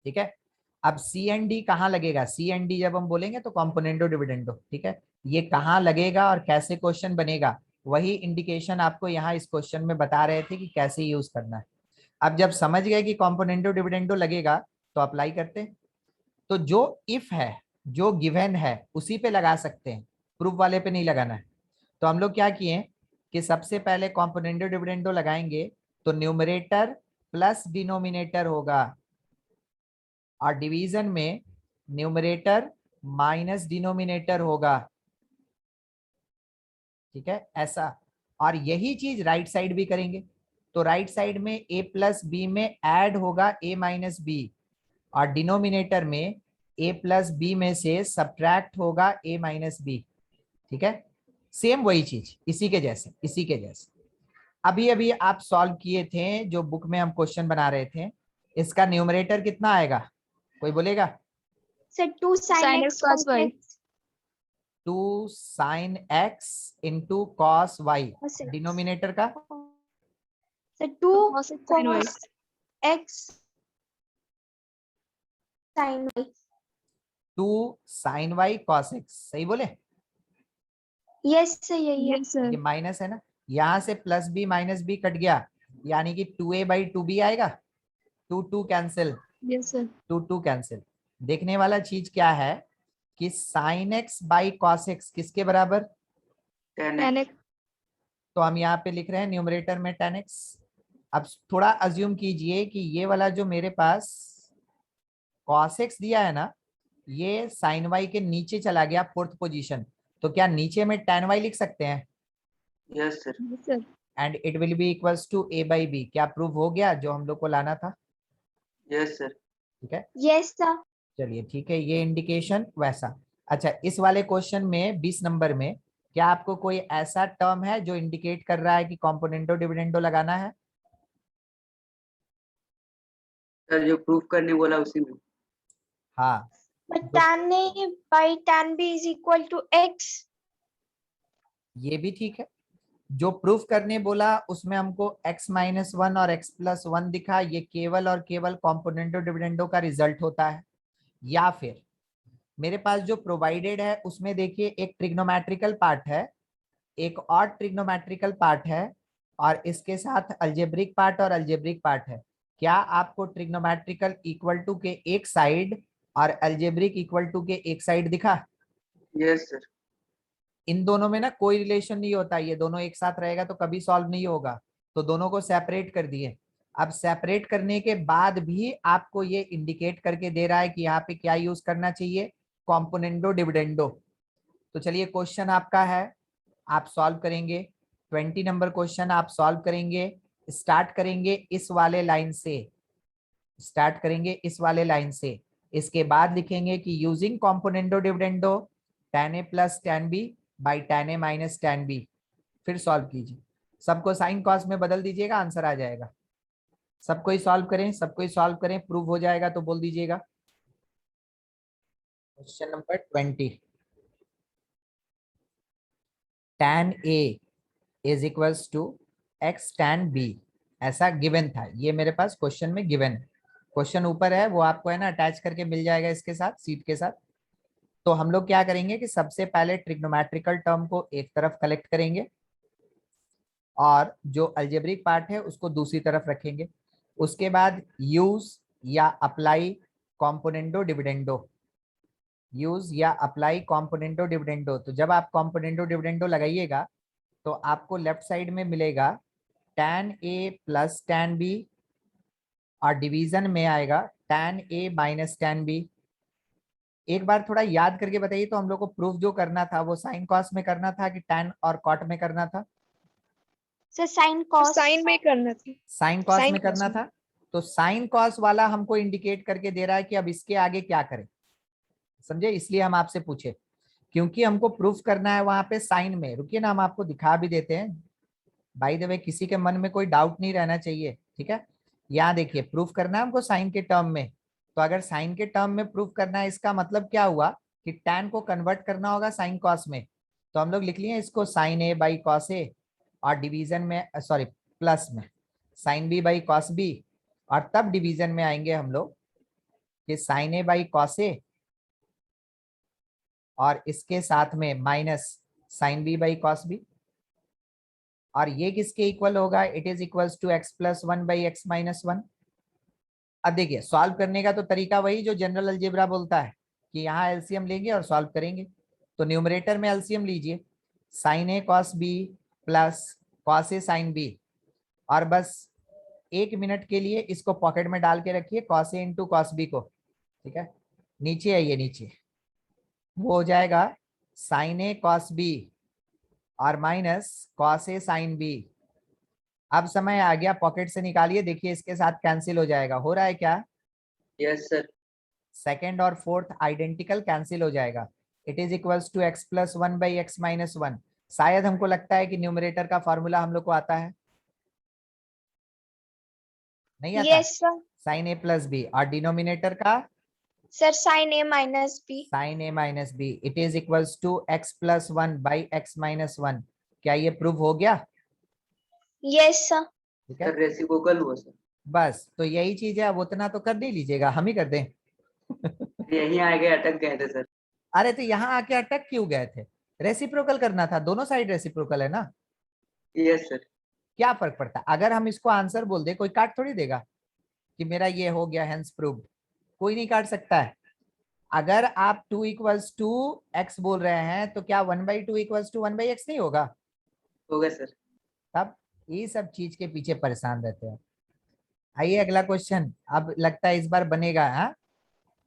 ठीक है, अब सी एंड डी कहाँ लगेगा, सी एंड डी जब हम बोलेंगे तो कॉम्पोनेंटो डिविडेंडो। ठीक है, ये कहाँ लगेगा और कैसे क्वेश्चन बनेगा, वही इंडिकेशन आपको यहाँ इस क्वेश्चन में बता रहे थे कि कैसे यूज करना है। अब जब समझ गए कि कॉम्पोनेंटो डिविडेंडो लगेगा तो अप्लाई करते हैं। तो जो इफ है, जो गिवन है उसी पे लगा सकते हैं, प्रूफ वाले पे नहीं लगाना है। तो हम लोग क्या किए कि सबसे पहले कॉम्पोनेंटो डिविडेंडो लगाएंगे, तो न्यूमरेटर प्लस डिनोमिनेटर होगा और डिवीजन में न्यूमरेटर माइनस डिनोमिनेटर होगा। ठीक है, ऐसा, और यही चीज राइट साइड भी करेंगे। तो राइट साइड में a+b में ऐड होगा a-b, और डिनोमिनेटर में a+b में से सब्ट्रैक्ट होगा a-b। ठीक है, सेम वही चीज, इसी के जैसे, इसी के जैसे अभी अभी आप सॉल्व किए थे जो बुक में हम क्वेश्चन बना रहे थे। इसका न्यूमरेटर कितना आएगा, कोई बोलेगा? Sir 2 sin sin x x cos cos y। x। 2 sin x into cos y, cos x. Denominator का So 2 cos x sin y. cos x sin y. 2 sin y cos x, सही बोले? Yes sir, यही है. Yes sir. ये minus है ना, यहाँ से plus B minus B cut गया, यानी कि 2a/2b आएगा, 2 कैंसिल, Yes sir. 2 कैंसिल। देखने वाला चीज क्या है कि sin x by cos x किसके बराबर? 10x। 10x. तो हम यहाँ पे लिख रहे हैं न्यूमरेटर में 10x। अब थोड़ा अज्यूम कीजिए कि ये वाला जो मेरे पास cos x दिया है ना, ये sin y के नीचे चला गया फोर्थ पोजीशन, तो क्या नीचे में tan y लिख सकते हैं? Yes sir. Yes sir. And it will be equals to a/b। क्या प्रूव हो गया जो हम लोग को लाना था? Yes sir. ठीक है, Yes sir. चलिए ठीक है, ये इंडिकेशन वैसा। अच्छा, इस वाले क्वेश्चन में 20 नंबर में क्या आपको कोई ऐसा टर्म है जो इंडिकेट कर रहा है कि कॉम्पोनेंटो डिविडेंडो लगाना है? सर जो प्रूफ करने बोला उसी में। हाँ, But tan A by tan B is equal to x. ये भी ठीक है। जो प्रूफ करने बोला उसमें हमको x-1 और x+1 दिखा, ये केवल और केवल कॉम्पोनेंटो डिविडेंडो का रिजल्ट होता है। या फिर मेरे पास जो प्रोवाइडेड है उसमें देखिए एक ट्रिग्नोमेट्रिकल पार्ट है, एक और ट्रिग्नोमेट्रिकल पार्ट है, और इसके साथ अलजेब्रिक पार्ट और अलजेब्रिक पार्ट है। क्या आपको ट्रिग्नोमेट्रिकल इक्वल टू के एक साइड और अलजेब्रिक इक्वल टू के एक साइड दिखा? Yes sir. इन दोनों में ना कोई रिलेशन नहीं होता, ये दोनों एक साथ रहेगा तो कभी सॉल्व नहीं होगा, तो दोनों को सेपरेट कर दिए। अब सेपरेट करने के बाद भी आपको ये इंडिकेट करके दे रहा है कि यहाँ पे क्या यूज करना चाहिए, कॉम्पोनेंटो डिविडेंडो। तो चलिए क्वेश्चन आपका है, आप सॉल्व करेंगे। 20 नंबर क्वेश्चन आप सॉल्व करेंगे। स्टार्ट करेंगे इस वाले लाइन से, स्टार्ट करेंगे इस वाले लाइन से। इसके बाद लिखेंगे कि using componendo dividendo tan a plus tan b by tan a minus tan b। फिर सॉल्व कीजिए, सबको साइन कॉस में बदल दीजिएगा, आंसर आ जाएगा। सबको ही सॉल्व करें, सबको ही सॉल्व करें, प्रूव हो जाएगा तो बोल दीजिएगा। Question number 20, tan a is equals to x tan b, ऐसा गिवन था, ये मेरे पास क्वेश्चन में गिवन है। क्वेश्चन ऊपर है, वो आपको है ना अटैच करके मिल जाएगा इसके साथ, सीट के साथ। तो हम लोग क्या करेंगे कि सबसे पहले ट्रिग्नोमेट्रिकल टर्म को एक तरफ कलेक्ट करेंगे और जो अलजेब्रिक पार्ट है उसको दूसरी तरफ रखेंगे। उसके बाद यूज या अप्लाई कॉम्पोनेंटो डिविडेंडो, यूज या अप्लाई कॉम्पोनेंटो डिविडेंडो। तो जब आप कॉम्पोनेंटो डिविडेंडो लगाइएगा तो आपको लेफ्ट साइड में मिलेगा tan a plus tan b, और डिवीजन में आएगा tan a minus tan b। एक बार थोड़ा याद करके बताइए तो, हम लोग को प्रूफ जो करना था वो साइन कॉस में करना था कि tan और कॉट में करना था? So sin cos. Sin में करना था. साइन कॉस Sin में cos करना में. था। तो साइन कॉस वाला हमको इंडिकेट करके दे रहा है कि अब इसके आगे क्या करें, समझे? इसलिए हम आपसे पूछे, क्योंकि हमको प्रूफ करना है वहां पे साइन में। रुकिए ना, हम आपको दिखा भी देते हैं। बाय द वे, किसी के मन में कोई डाउट नहीं रहना चाहिए, ठीक है? यहाँ देखिए, प्रूफ करना है हमको साइन के टर्म में। तो अगर साइन के टर्म में प्रूफ करना है, इसका मतलब क्या हुआ कि tan को कन्वर्ट करना होगा साइन कॉस में। तो हम लोग लिख लिए इसको sine A by cos A, और डिवीजन में सॉरी प्लस में sine B by cos B, और तब डिवीजन में आएंगे हम लोग कि sine A by cos A, और इसके साथ में minus sine B by cos B. और ये किसके इक्वल होगा? It is equals to x plus 1 by X minus 1। अब देखिए, सॉल्व करने का तो तरीका वही जो जनरल अलजेब्रा बोलता है कि यहाँ एलसीएम लेंगे और सॉल्व करेंगे। तो न्यूमरेटर में एलसीएम लीजिए, sign A cos B plus cos A sine B, और बस 1 मिनट के लिए इसको पॉकेट में डाल के रखिए, cos A into cos B को, ठीक है? नीचे है ये, नीचे वो हो जाएगा साइन ए कॉस बी और minus cos A sine B. अब समय आ गया, पॉकेट से निकालिए, देखिए इसके साथ कैंसिल हो जाएगा। हो रहा है क्या? Yes sir. सेकेंड और फोर्थ आइडेंटिकल कैंसिल हो जाएगा। It is equals to x plus 1 by X minus 1। शायद हमको लगता है कि न्यूमरेटर का फॉर्मूला हम लोग को आता है, नहीं आता? Yes sir. Sine A plus B, और डिनोमिनेटर का sir sine A minus B. Sine A minus B it is equals to X plus one by X minus one. क्या ये प्रूव हो गया? Yes sir. ठीक है, सर रेसिप्रोकल हुआ sir. बस तो यही चीज है। अब उतना तो कर नहीं लीजिएगा, हम ही कर दें। यहीं आ गए, अटक गए थे सर। अरे तो यहाँ आके अटक क्यों गए थे? रेसिप्रोकल करना था, दोनों साइड रेसिप्रोकल है ना। Yes sir. क्या फर्क पड़ता है? अगर हम इसको आंसर बोल दे, कोई काट थोड़ी देगा कि मेरा ये हो गया हेंस प्रूव्ड। कोई नहीं काट सकता है। अगर आप 2 इक्वल्स टू एक्स बोल रहे हैं तो क्या 1/2 इक्वल्स टू 1/x नहीं होगा? हो गया सर। तब ये सब चीज के पीछे परेशान रहते हैं। आइए अगला क्वेश्चन, अब लगता है इस बार बनेगा। हाँ,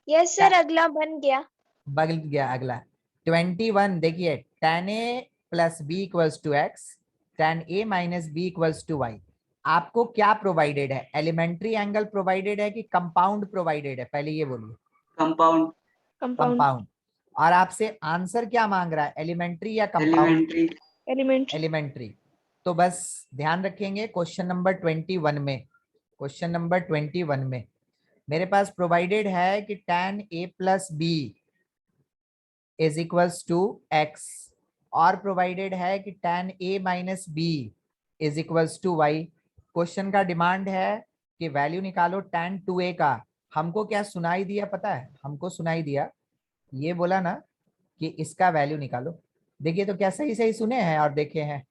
यस सर, अगला बन गया। बदल गया अगला। 21 देखिए, tan a plus B equals to X, tan a minus B equals to Y. आपको क्या प्रोवाइडेड है? एलिमेंट्री एंगल प्रोवाइडेड है कि कंपाउंड प्रोवाइडेड है? पहले ये बोलिए। कंपाउंड। कंपाउंड। कंपाउंड। और आपसे आंसर क्या मांग रहा है, एलिमेंट्री या कंपाउंड? एलिमेंट्री। एलिमेंट्री। एलिमेंट्री। तो बस ध्यान रखेंगे क्वेश्चन नंबर 21 में, क्वेश्चन नंबर 21 में मेरे पास प्रोवाइडेड है कि tan a plus B is equals to X, और प्रोवाइडेड है कि tan a minus B is equals to Y. Question का डिमांड है कि वैल्यू निकालो tan 2a का। हमको क्या सुनाई दिया पता है? हमको सुनाई दिया, ये बोला ना कि इसका वैल्यू निकालो। देखिए तो क्या सही सही सुने हैं और देखे हैं?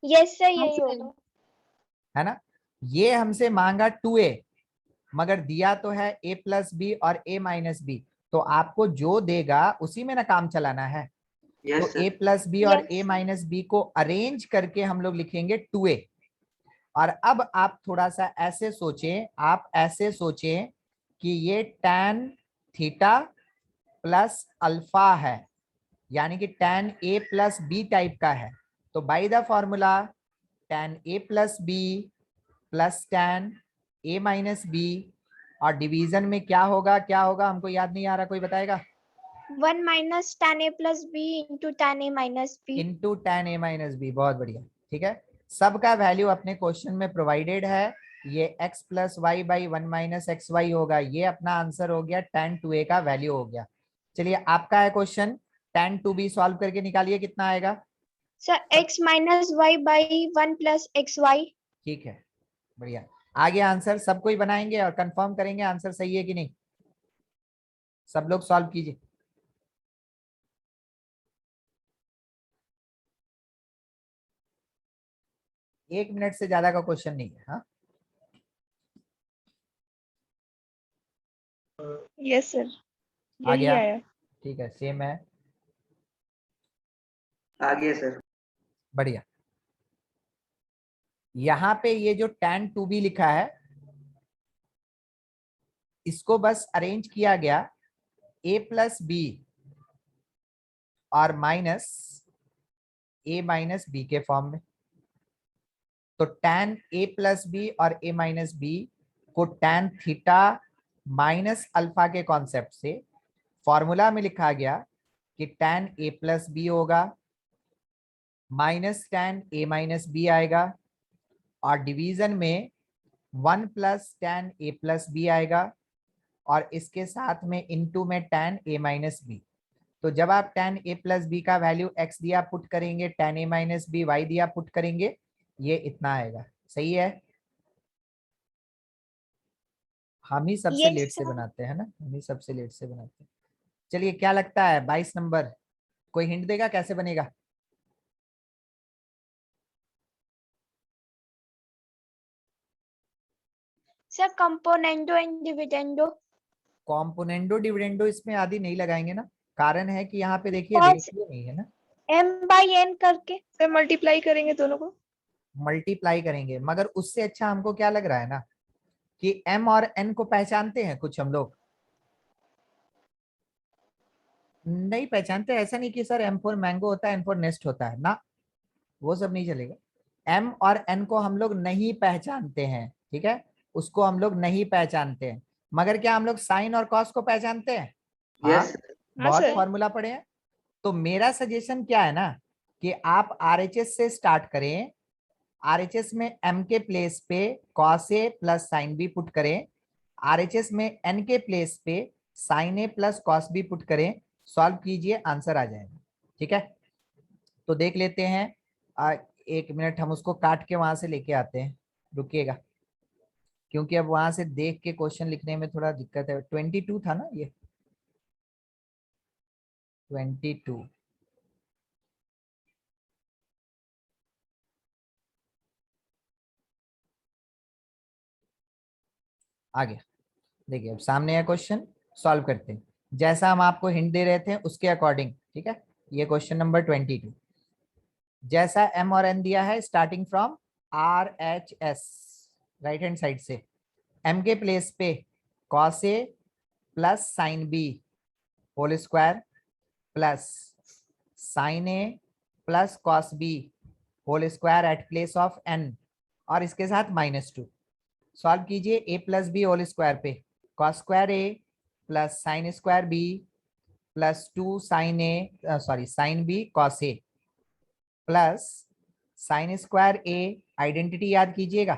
यस सर, यही होगा। है ना। ये हमसे मांगा 2a, मगर दिया तो है a प्लस बी और a माइनस बी। तो आपको जो देगा उसी में ना काम चलाना है। तो yes a sir. Plus B और Yes. a माइनस बी को अरेंज करके हम लोग लिखेंगे 2a। और अब आप थोड़ा सा ऐसे सोचें, आप ऐसे सोचें कि ये tan थीटा प्लस अल्फा है, यानी कि tan a plus B type का है। तो by the formula tan a plus B plus tan a minus B, और डिवीजन में क्या होगा, क्या होगा हमको याद नहीं आ रहा, कोई बताएगा? 1 minus tan a plus B into tan a minus B. Into tan a minus B. बहुत बढ़िया, ठीक है। सबका वैल्यू अपने क्वेश्चन में प्रोवाइडेड है। ये x plus Y by 1 minus X Y होगा। ये अपना आंसर हो गया, tan 2a का वैल्यू हो गया। चलिए आपका है क्वेश्चन, tan 2b सॉल्व करके निकालिए कितना आएगा। Sir x minus Y by 1 plus X Y. ठीक है, बढ़िया। आगे आंसर सब कोई बनाएंगे और कंफर्म करेंगे आंसर सही है कि नहीं। सब लोग सॉल्व कीजिए। एक मिनट से ज्यादा का क्वेश्चन नहीं है। हाँ, यस सर, आ यही गया? आया। ठीक है, सेम है, आ गया सर। बढ़िया। यहाँ पे ये जो tan 2b लिखा है, इसको बस अरेंज किया गया a प्लस बी और माइनस a माइनस बी के फॉर्म में। तो tan a प्लस बी और a माइनस बी को tan थीटा माइनस अल्फा के कॉन्सेप्ट से फॉर्मूला में लिखा गया कि tan a प्लस बी होगा minus tan a minus B आएगा, और डिवीजन में 1 plus tan a plus B आएगा, और इसके साथ में इनटू में tan a माइनस बी। तो जब आप tan a प्लस बी का वैल्यू x दिया पुट करेंगे, tan a minus B y दिया पुट करेंगे, ये इतना आएगा। सही है। हम ही सबसे Yes, लेट से sir. बनाते हैं ना, हम ही सबसे लेट से बनाते हैं। चलिए क्या लगता है 22 नंबर, कोई हिंट देगा कैसे बनेगा? Sir componendo and dividendo. Componendo dividendo इसमें आदि नहीं लगाएंगे ना, कारण है कि यहाँ पे देखिए Cos रेशियो नहीं है ना। m बाई n करके। सर मल्टीप्लाई करेंगे दोनों को। मल्टीप्लाई करेंगे, मगर उससे अच्छा हमको क्या लग रहा है ना कि m और n को पहचानते हैं कुछ हम लोग, नहीं पहचानते। ऐसा नहीं कि सर m फॉर मैंगो होता है, n फॉर नेस्ट होता है ना, वो सब नहीं चलेगा। m और n को हम लोग नहीं पहचानते हैं, ठीक है, उसको हम लोग नहीं पहचानते हैं। मगर क्या हम लोग साइन और कॉस को पहचानते हैं? हाँ, यस। हाँ बहुत सर। फॉर्मूला पढ़े हैं। तो मेरा सजेशन क्या है ना कि आप आरएचएस से स्टार्ट करें, आरएचएस में m के प्लेस पे cos a plus sine b put करें, आरएचएस में n के प्लेस पे sine A plus cos B put करें, सॉल्व कीजिए, आंसर आ जाएगा। ठीक है, तो देख लेते हैं। एक मिनट, हम उसको काट के वहां से लेके आते हैं, रुकिएगा, क्योंकि अब वहां से देख के क्वेश्चन लिखने में थोड़ा दिक्कत है। 22 था ना ये, 22। आ गया, देखिए अब सामने है क्वेश्चन, सॉल्व करते हैं जैसा हम आपको हिंट दे रहे थे उसके अकॉर्डिंग। ठीक है, ये क्वेश्चन नंबर 22, जैसा एम और एन दिया है starting from R H S, right hand side से एम के प्लेस पे cos A plus sine B whole square plus sine A plus cos B whole square at place of N, और इसके साथ -2। Solve कीजिए, A plus B whole square पे cos square A plus sine square B plus 2 sine A sorry sine B cos A plus sine square A, identity याद कीजिएगा,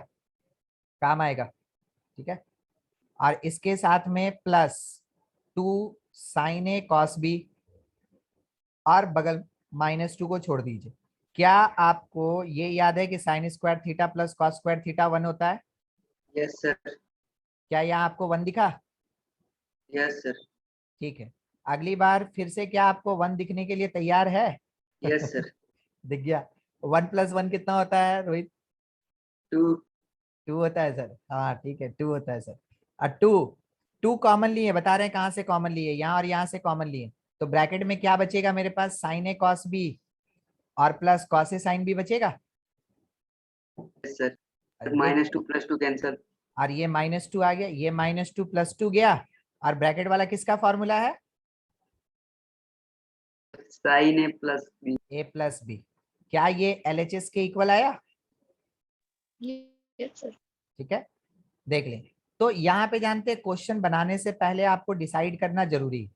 काम आएगा। ठीक है, और इसके साथ में plus 2 sine A cos B, और बगल -2 को छोड़ दीजिए। क्या आपको ये याद है कि sine square theta plus cos square theta 1 होता है? Yes sir. क्या यहाँ आपको 1 दिखा? Yes sir. ठीक है, अगली बार फिर से क्या आपको 1 दिखने के लिए तैयार है? Yes sir. दिख गया। 1 + 1 कितना होता है रोहित? 2। 2 होता है सर, हाँ ठीक है 2 होता है सर। और 2 कॉमन लिए, बता रहे हैं कहाँ से कॉमन लिए, यहाँ और यहाँ से कॉमन लिए, तो ब्रैकेट में क्या बचेगा मेरे पास? साइन ए कॉस बी और plus cos A sine B बचेगा। Yes sir. अरे -2 + 2 कैंसिल। और ये -2 आ गया, ये -2 + 2 गया, और ब्रैकेट वाला किसका फॉर्मूला है? Sine A plus B. A plus B. क्या ये LHS के इक्वल आया? Yes sir. ठीक है, देख लें। तो यहाँ पे जानते हैं क्वेश्चन बनाने से पहले आपको डिसाइड करना जरूरी है।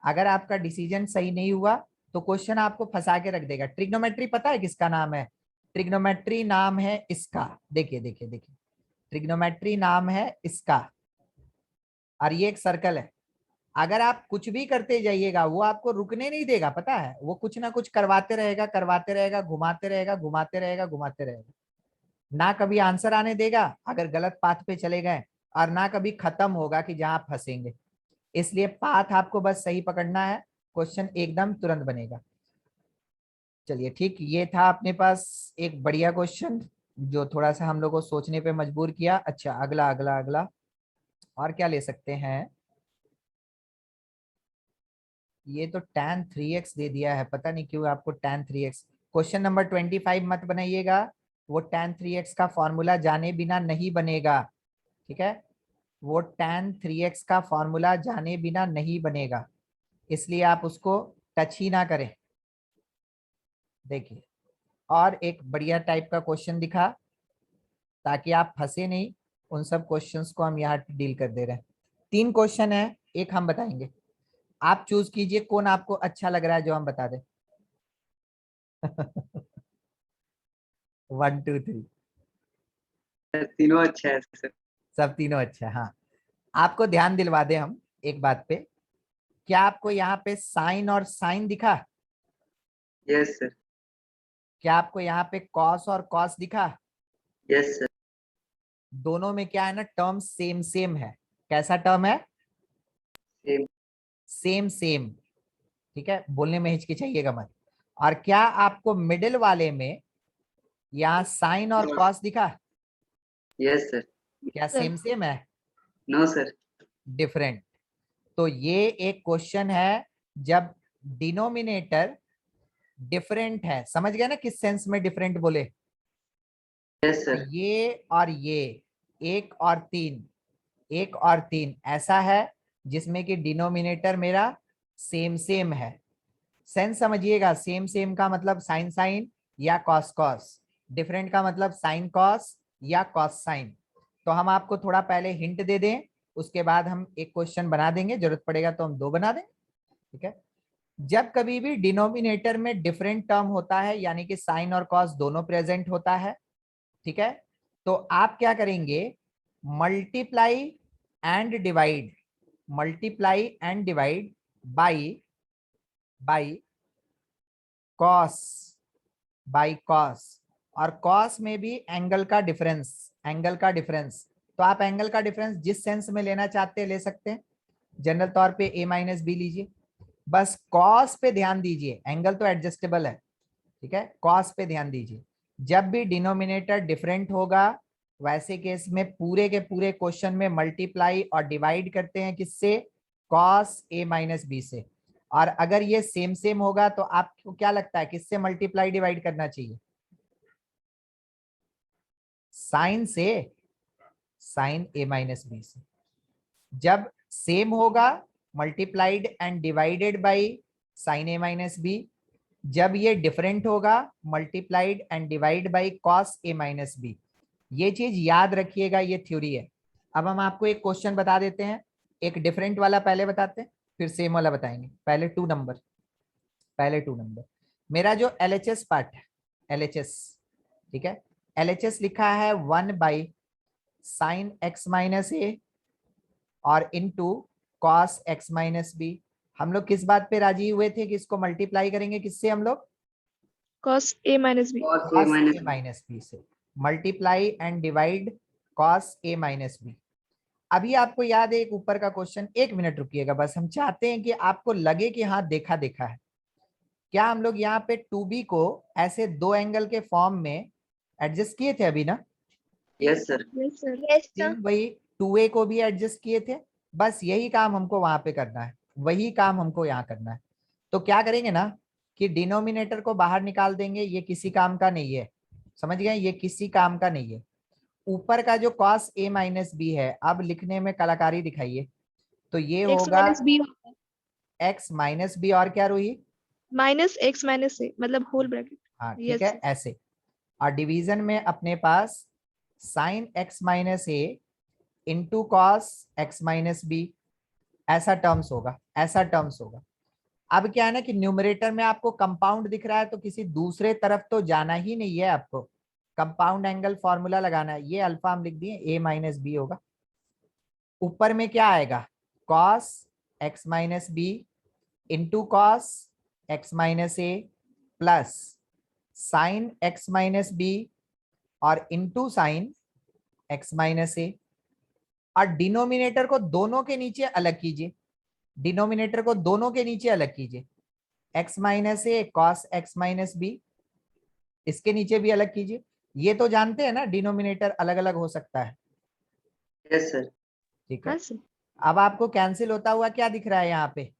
अगर आपका डिसीजन सही नहीं हुआ तो क्वेश्चन आपको फंसा के रख देगा। ट्रिग्नोमेट्री पता है किसका नाम है? ट्रिग्नोमेट्री नाम है इसका, देखिए देखिए देखिए, ट्रिग्नोमेट्री नाम है इसका, और ये एक सर्कल है। अगर आप कुछ भी करते जाइएगा वो आपको रुकने नहीं देगा, पता है, वो कुछ ना कुछ करवाते रहेगा, करवाते रहेगा, घुमाते रहेगा, घुमाते रहेगा, घुमाते रहेगा, ना कभी आंसर आने देगा अगर गलत पाथ पे चले गए, और ना कभी खत्म होगा कि जहां आप फंसेंगे। इसलिए पाथ आपको बस सही पकड़ना है, क्वेश्चन एकदम तुरंत बनेगा। चलिए ठीक, ये था अपने पास एक बढ़िया क्वेश्चन जो थोड़ा सा हम लोग को सोचने पे मजबूर किया। अच्छा, अगला अगला अगला और क्या ले सकते हैं? ये तो tan 3x दे दिया है, पता नहीं क्यों आपको tan 3x। क्वेश्चन नंबर 25 मत बनाइएगा, वो tan 3x का फॉर्मूला जाने बिना नहीं बनेगा। ठीक है, वो tan 3x का फॉर्मूला जाने बिना नहीं बनेगा, इसलिए आप उसको टच ही ना करें। देखिए, और एक बढ़िया टाइप का क्वेश्चन दिखा, ताकि आप फंसे नहीं, उन सब क्वेश्चंस को हम यहाँ डील कर दे रहे हैं। 3 क्वेश्चन है, एक हम बताएंगे, आप चूज कीजिए कौन आपको अच्छा लग रहा है जो हम बता दें। 1 2 3 तीनों अच्छा है सर। सब तीनों अच्छा है। हाँ, आपको ध्यान दिलवा दें हम एक बात पे, क्या आपको यहाँ पे साइन और साइन दिखा? Yes sir. क्या आपको यहाँ पे कॉस और कॉस दिखा? Yes sir. दोनों में क्या है ना, टर्म सेम सेम है। कैसा टर्म है? सेम। Same same. ठीक है, बोलने में हिचकिचाइएगा मत। और क्या आपको मिडिल वाले में यहाँ साइन और कॉस दिखा? Yes sir. क्या सर। सेम सेम है? No sir. डिफरेंट। तो ये एक क्वेश्चन है जब डिनोमिनेटर डिफरेंट है, समझ गए ना किस सेंस में डिफरेंट बोले? Yes sir. ये और ये, 1 और 3, 1 और 3 ऐसा है जिसमें कि डिनोमिनेटर मेरा सेम सेम है। सेंस समझिएगा, सेम सेम का मतलब साइन साइन या कॉस कॉस, डिफरेंट का मतलब साइन कॉस या कॉस साइन। तो हम आपको थोड़ा पहले हिंट दे दें, उसके बाद हम एक क्वेश्चन बना देंगे, जरूरत पड़ेगा तो हम 2 बना देंगे। ठीक है, जब कभी भी डिनोमिनेटर में डिफरेंट टर्म होता है, यानी कि साइन और कॉस दोनों प्रेजेंट होता है, ठीक है, तो आप क्या करेंगे? Multiply and divide multiply and divide by cos, और कॉस में भी एंगल का डिफरेंस, तो आप एंगल का डिफरेंस जिस सेंस में लेना चाहते हैं ले सकते हैं। जनरल तौर पे a माइनस बी लीजिए, बस कॉस पे ध्यान दीजिए, एंगल तो एडजस्टेबल है, ठीक है। कॉस पे ध्यान दीजिए, जब भी डिनोमिनेटर डिफरेंट होगा वैसे केस में पूरे के पूरे क्वेश्चन में मल्टीप्लाई और डिवाइड करते हैं किससे, कॉस a माइनस बी से। और अगर ये सेम होगा तो आपको क्या लगता है किससे मल्टीप्लाई डिवाइड करना चाहिए, साइन से, साइन a माइनस बी से। जब सेम होगा multiplied and divided by sine a minus B, जब ये डिफरेंट होगा multiplied and divide by cos a minus B. ये चीज याद रखिएगा, ये थ्योरी है। अब हम आपको एक क्वेश्चन बता देते हैं, एक डिफरेंट वाला पहले बताते हैं फिर सेम वाला बताएंगे। पहले 2 नंबर मेरा जो LHS पार्ट है, LHS, ठीक है, LHS लिखा है 1 बाई साइन x माइनस ए और into cos x minus B. हम लोग किस बात पे राजी हुए थे कि इसको मल्टीप्लाई करेंगे किससे, हम लोग cos a minus b, cos a cos minus a b। Minus B से। Multiply and divide cos a minus B. अभी आपको याद है एक ऊपर का क्वेश्चन, 1 मिनट रुकिएगा बस, हम चाहते हैं कि आपको लगे कि हाँ देखा है। क्या हम लोग यहाँ पे 2b को ऐसे 2 एंगल के फॉर्म में एडजस्ट किए थे अभी ना, yes sir. yes sir, yes sir. Same वही 2a को भी एडजस्ट किए थे, बस यही काम हमको वहां पे करना है, वही काम हमको यहाँ करना है। तो क्या करेंगे ना कि डिनोमिनेटर को बाहर निकाल देंगे, ये किसी काम का नहीं है, समझ गए, ये किसी काम का नहीं है। ऊपर का जो cos a माइनस बी है, अब लिखने में कलाकारी दिखाइए, तो ये x होगा minus b होता है, x माइनस बी और क्या Ruhi, minus x minus a मतलब होल ब्रैकेट। हाँ ठीक yes है sir, ऐसे। और डिवीजन में अपने पास sine x minus A into cos X minus B, ऐसा टर्म्स होगा। अब क्या है ना कि न्यूमरेटर में आपको कंपाउंड दिख रहा है तो किसी दूसरे तरफ तो जाना ही नहीं है, आपको कंपाउंड एंगल फॉर्मूला लगाना है। ये अल्फा हम लिख दिए, a माइनस बी होगा। ऊपर में क्या आएगा, cos x minus B into cos X minus A plus sine x minus B और इंटू साइन x माइनस ए। और डिनोमिनेटर को दोनों के नीचे अलग कीजिए, x minus A cos X minus B, इसके नीचे भी अलग कीजिए। ये तो जानते हैं ना डिनोमिनेटर अलग अलग हो सकता है, यस सर। ठीक है। हाँ sir, अब आपको कैंसिल होता हुआ क्या दिख रहा है यहाँ पे,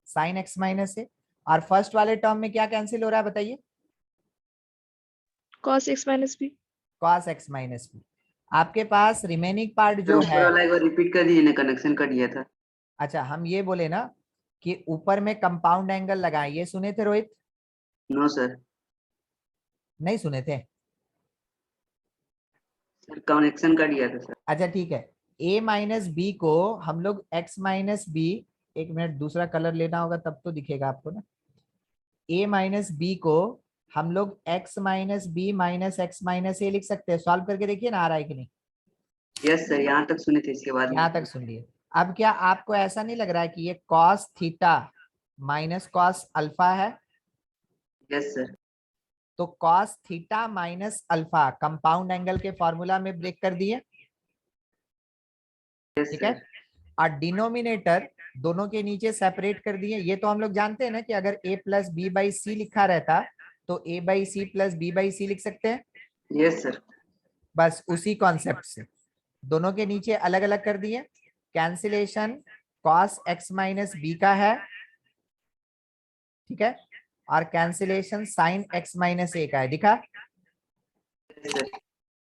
साइन एक्स माइनस ए। और फर्स्ट वाले टर्म में क्या कैंसिल हो रहा है बताइए, cos x minus b, cos X minus B. आपके पास रिमेनिंग पार्ट सर जो ऊपर है, वाला एक बार रिपीट कर दीजिए ना, कनेक्शन कट गया था। अच्छा हम ये बोले ना कि ऊपर में कंपाउंड एंगल लगाए, ये सुने थे रोहित, नो सर। नहीं सुने थे, सर कनेक्शन कट गया था सर। अच्छा ठीक है। a माइनस बी को हम लोग x माइनस बी, एक मिनट दूसरा कलर लेना होगा तब तो दिखेगा आपको ना। a माइनस बी को हम लोग x minus B minus X minus A लिख सकते हैं। सॉल्व करके देखिए ना आ रहा है कि नहीं, यस सर, यहाँ तक सुने थे, इसके बाद यहाँ तक सुन लिए। अब क्या आपको ऐसा नहीं लग रहा है कि ये cos theta minus cos alpha है, यस सर। तो cos theta minus alpha compound angle के फॉर्मूला में ब्रेक कर दिए, यस ठीक है। सर। और डिनोमिनेटर दोनों के नीचे सेपरेट कर दिए। ये तो हम लोग जानते हैं ना कि अगर a plus B by C लिखा रहता तो a by C plus B by C लिख सकते हैं, यस सर। बस उसी कॉन्सेप्ट से दोनों के नीचे अलग अलग कर दिए। Cancellation cos x minus B का है, ठीक है, और cancellation sin x minus A का है, दिखा। Yes sir.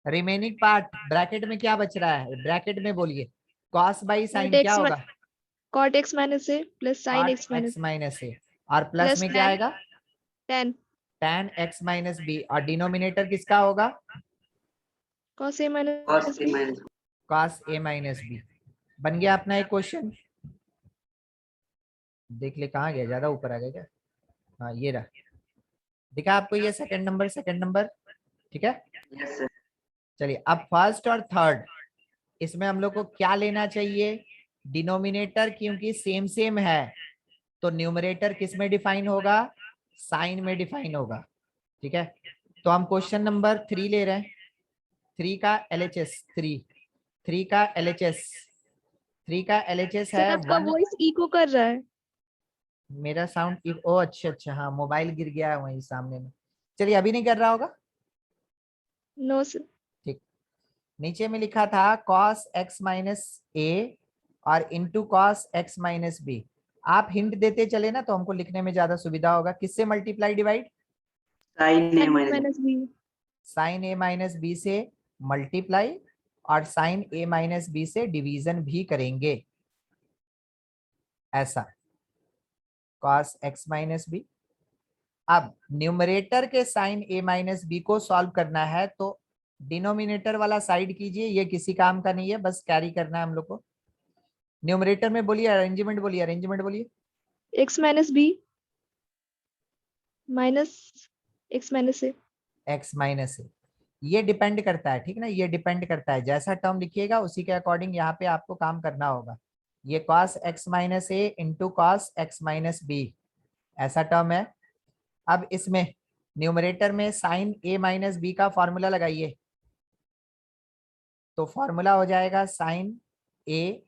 Remaining part bracket में क्या बच रहा है, ब्रैकेट में बोलिए, cos बाई cot sin क्या x होगा, cot x minus a plus sin cot x minus x minus ए, और प्लस plus में क्या tan आएगा, tan tan x minus B, और डिनोमिनेटर किसका होगा, cos a minus cos a b, minus cos a minus B. बन गया अपना एक क्वेश्चन, देख ले कहाँ गया, ज्यादा ऊपर आ गया क्या, हाँ ये रहा, दिखा आपको ये सेकंड नंबर, ठीक है। Yes sir. चलिए अब फर्स्ट और थर्ड, इसमें हम लोग को क्या लेना चाहिए, डिनोमिनेटर, क्योंकि सेम सेम है तो न्यूमरेटर किस में डिफाइन होगा, साइन में डिफाइन होगा। ठीक है, तो हम क्वेश्चन नंबर 3 ले रहे हैं। 3 का LHS 3 का LHS 3 का LHS सर है आपका 1। वॉइस इको कर रहा है। मेरा साउंड, ओ अच्छा अच्छा, हाँ मोबाइल गिर गया है वहीं सामने में। चलिए, अभी नहीं कर रहा होगा। No sir. ठीक, नीचे में लिखा था cos x माइनस ए और into cos X minus B. आप हिंट देते चले ना तो हमको लिखने में ज्यादा सुविधा होगा। किससे multiply divide, sin a minus minus B. Sine A minus B से मल्टीप्लाई और साइन ए माइनस बी से डिवीजन भी करेंगे, ऐसा cos x माइनस बी। अब न्यूमरेटर के साइन ए माइनस बी को सॉल्व करना है तो डिनोमिनेटर वाला साइड कीजिए, ये किसी काम का नहीं है, बस कैरी करना है हम लोग को। न्यूमरेटर में बोलिए, अरेंजमेंट बोलिए, अरेंजमेंट बोलिए। X minus B minus X minus A. X minus A, ये डिपेंड करता है, ठीक ना, ये डिपेंड करता है, जैसा टर्म लिखिएगा उसी के अकॉर्डिंग यहाँ पे आपको काम करना होगा। ये cos x minus A into cos X minus B, ऐसा टर्म है। अब इसमें न्यूमरेटर में साइन ए माइनस बी का फॉर्मूला लगाइए, तो फॉर्मूला हो जाएगा sine A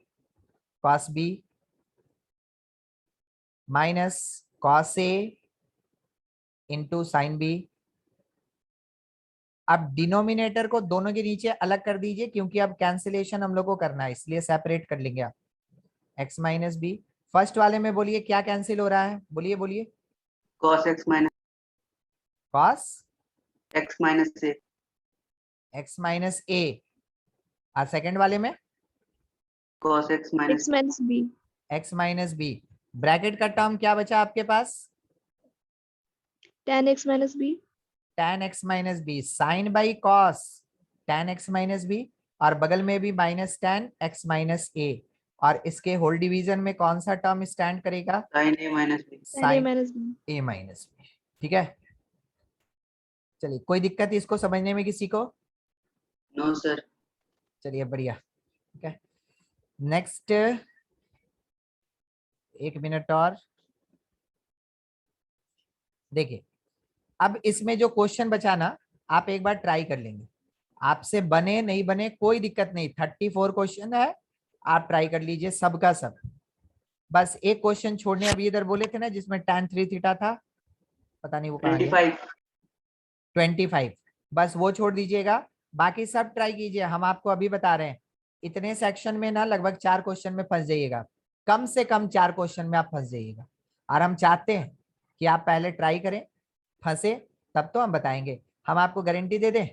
cos B minus cos A into sine B. अब डिनोमिनेटर को दोनों के नीचे अलग कर दीजिए, क्योंकि अब कैंसिलेशन हम लोग को करना है, इसलिए सेपरेट कर लेंगे आप। x माइनस बी, फर्स्ट वाले में बोलिए क्या कैंसिल हो रहा है, बोलिए बोलिए। cos x minus cos x minus a x minus ए, और सेकेंड वाले में cos x minus x minus b. x minus b. Bracket का टर्म क्या बचा आपके पास, tan x minus b. tan x minus B, sine by cos tan x minus B, और बगल में भी माइनस tan x माइनस ए, और इसके होल डिवीजन में कौन सा टर्म स्टैंड करेगा, sin a minus b tan a sine minus b. A minus B. ठीक है, चलिए, कोई दिक्कत इसको समझने में किसी को, no sir चलिए बढ़िया। ठीक है, नेक्स्ट, एक मिनट और देखिए। अब इसमें जो क्वेश्चन बचा ना, आप एक बार ट्राई कर लेंगे, आपसे बने नहीं बने कोई दिक्कत नहीं, 34 क्वेश्चन है, आप ट्राई कर लीजिए सबका सब। बस एक क्वेश्चन छोड़ने, अभी इधर बोले थे ना जिसमें tan 3 थीटा था, पता नहीं वो कहाँ गया, 25, बस वो छोड़ दीजिएगा, बाकी सब ट्राई कीजिए। हम आपको अभी बता रहे हैं, इतने सेक्शन में ना लगभग 4 क्वेश्चन में फंस जाइएगा, कम से कम 4 क्वेश्चन में आप फंस जाइएगा। और हम चाहते हैं कि आप पहले ट्राई करें, फंसे तब तो हम बताएंगे। हम आपको गारंटी दे दें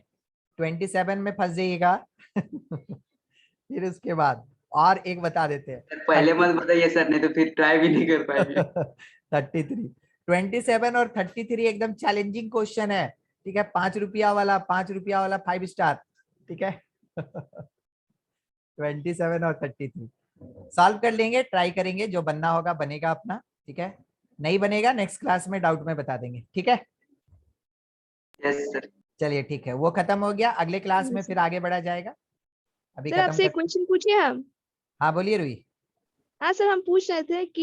27 में फंस जाइएगा फिर उसके बाद और एक बता देते हैं, पहले मत बताइए सर, नहीं तो फिर ट्राई भी नहीं कर पाएंगे 33, 27 और 33 एकदम चैलेंजिंग क्वेश्चन है। ठीक है, 5 रुपया वाला 5 स्टार। ठीक है 27 और 33 सॉल्व कर लेंगे, ट्राई करेंगे, जो बनना होगा बनेगा अपना। ठीक है, नहीं बनेगा नेक्स्ट क्लास में डाउट में बता देंगे। ठीक है, यस सर। चलिए ठीक है, वो खत्म हो गया, अगले क्लास में फिर आगे बढ़ा जाएगा। अभी सर खत्म आपसे एक कर, क्वेश्चन पूछे हम। हाँ बोलिए रुई। हाँ सर, हम पूछ रहे थे कि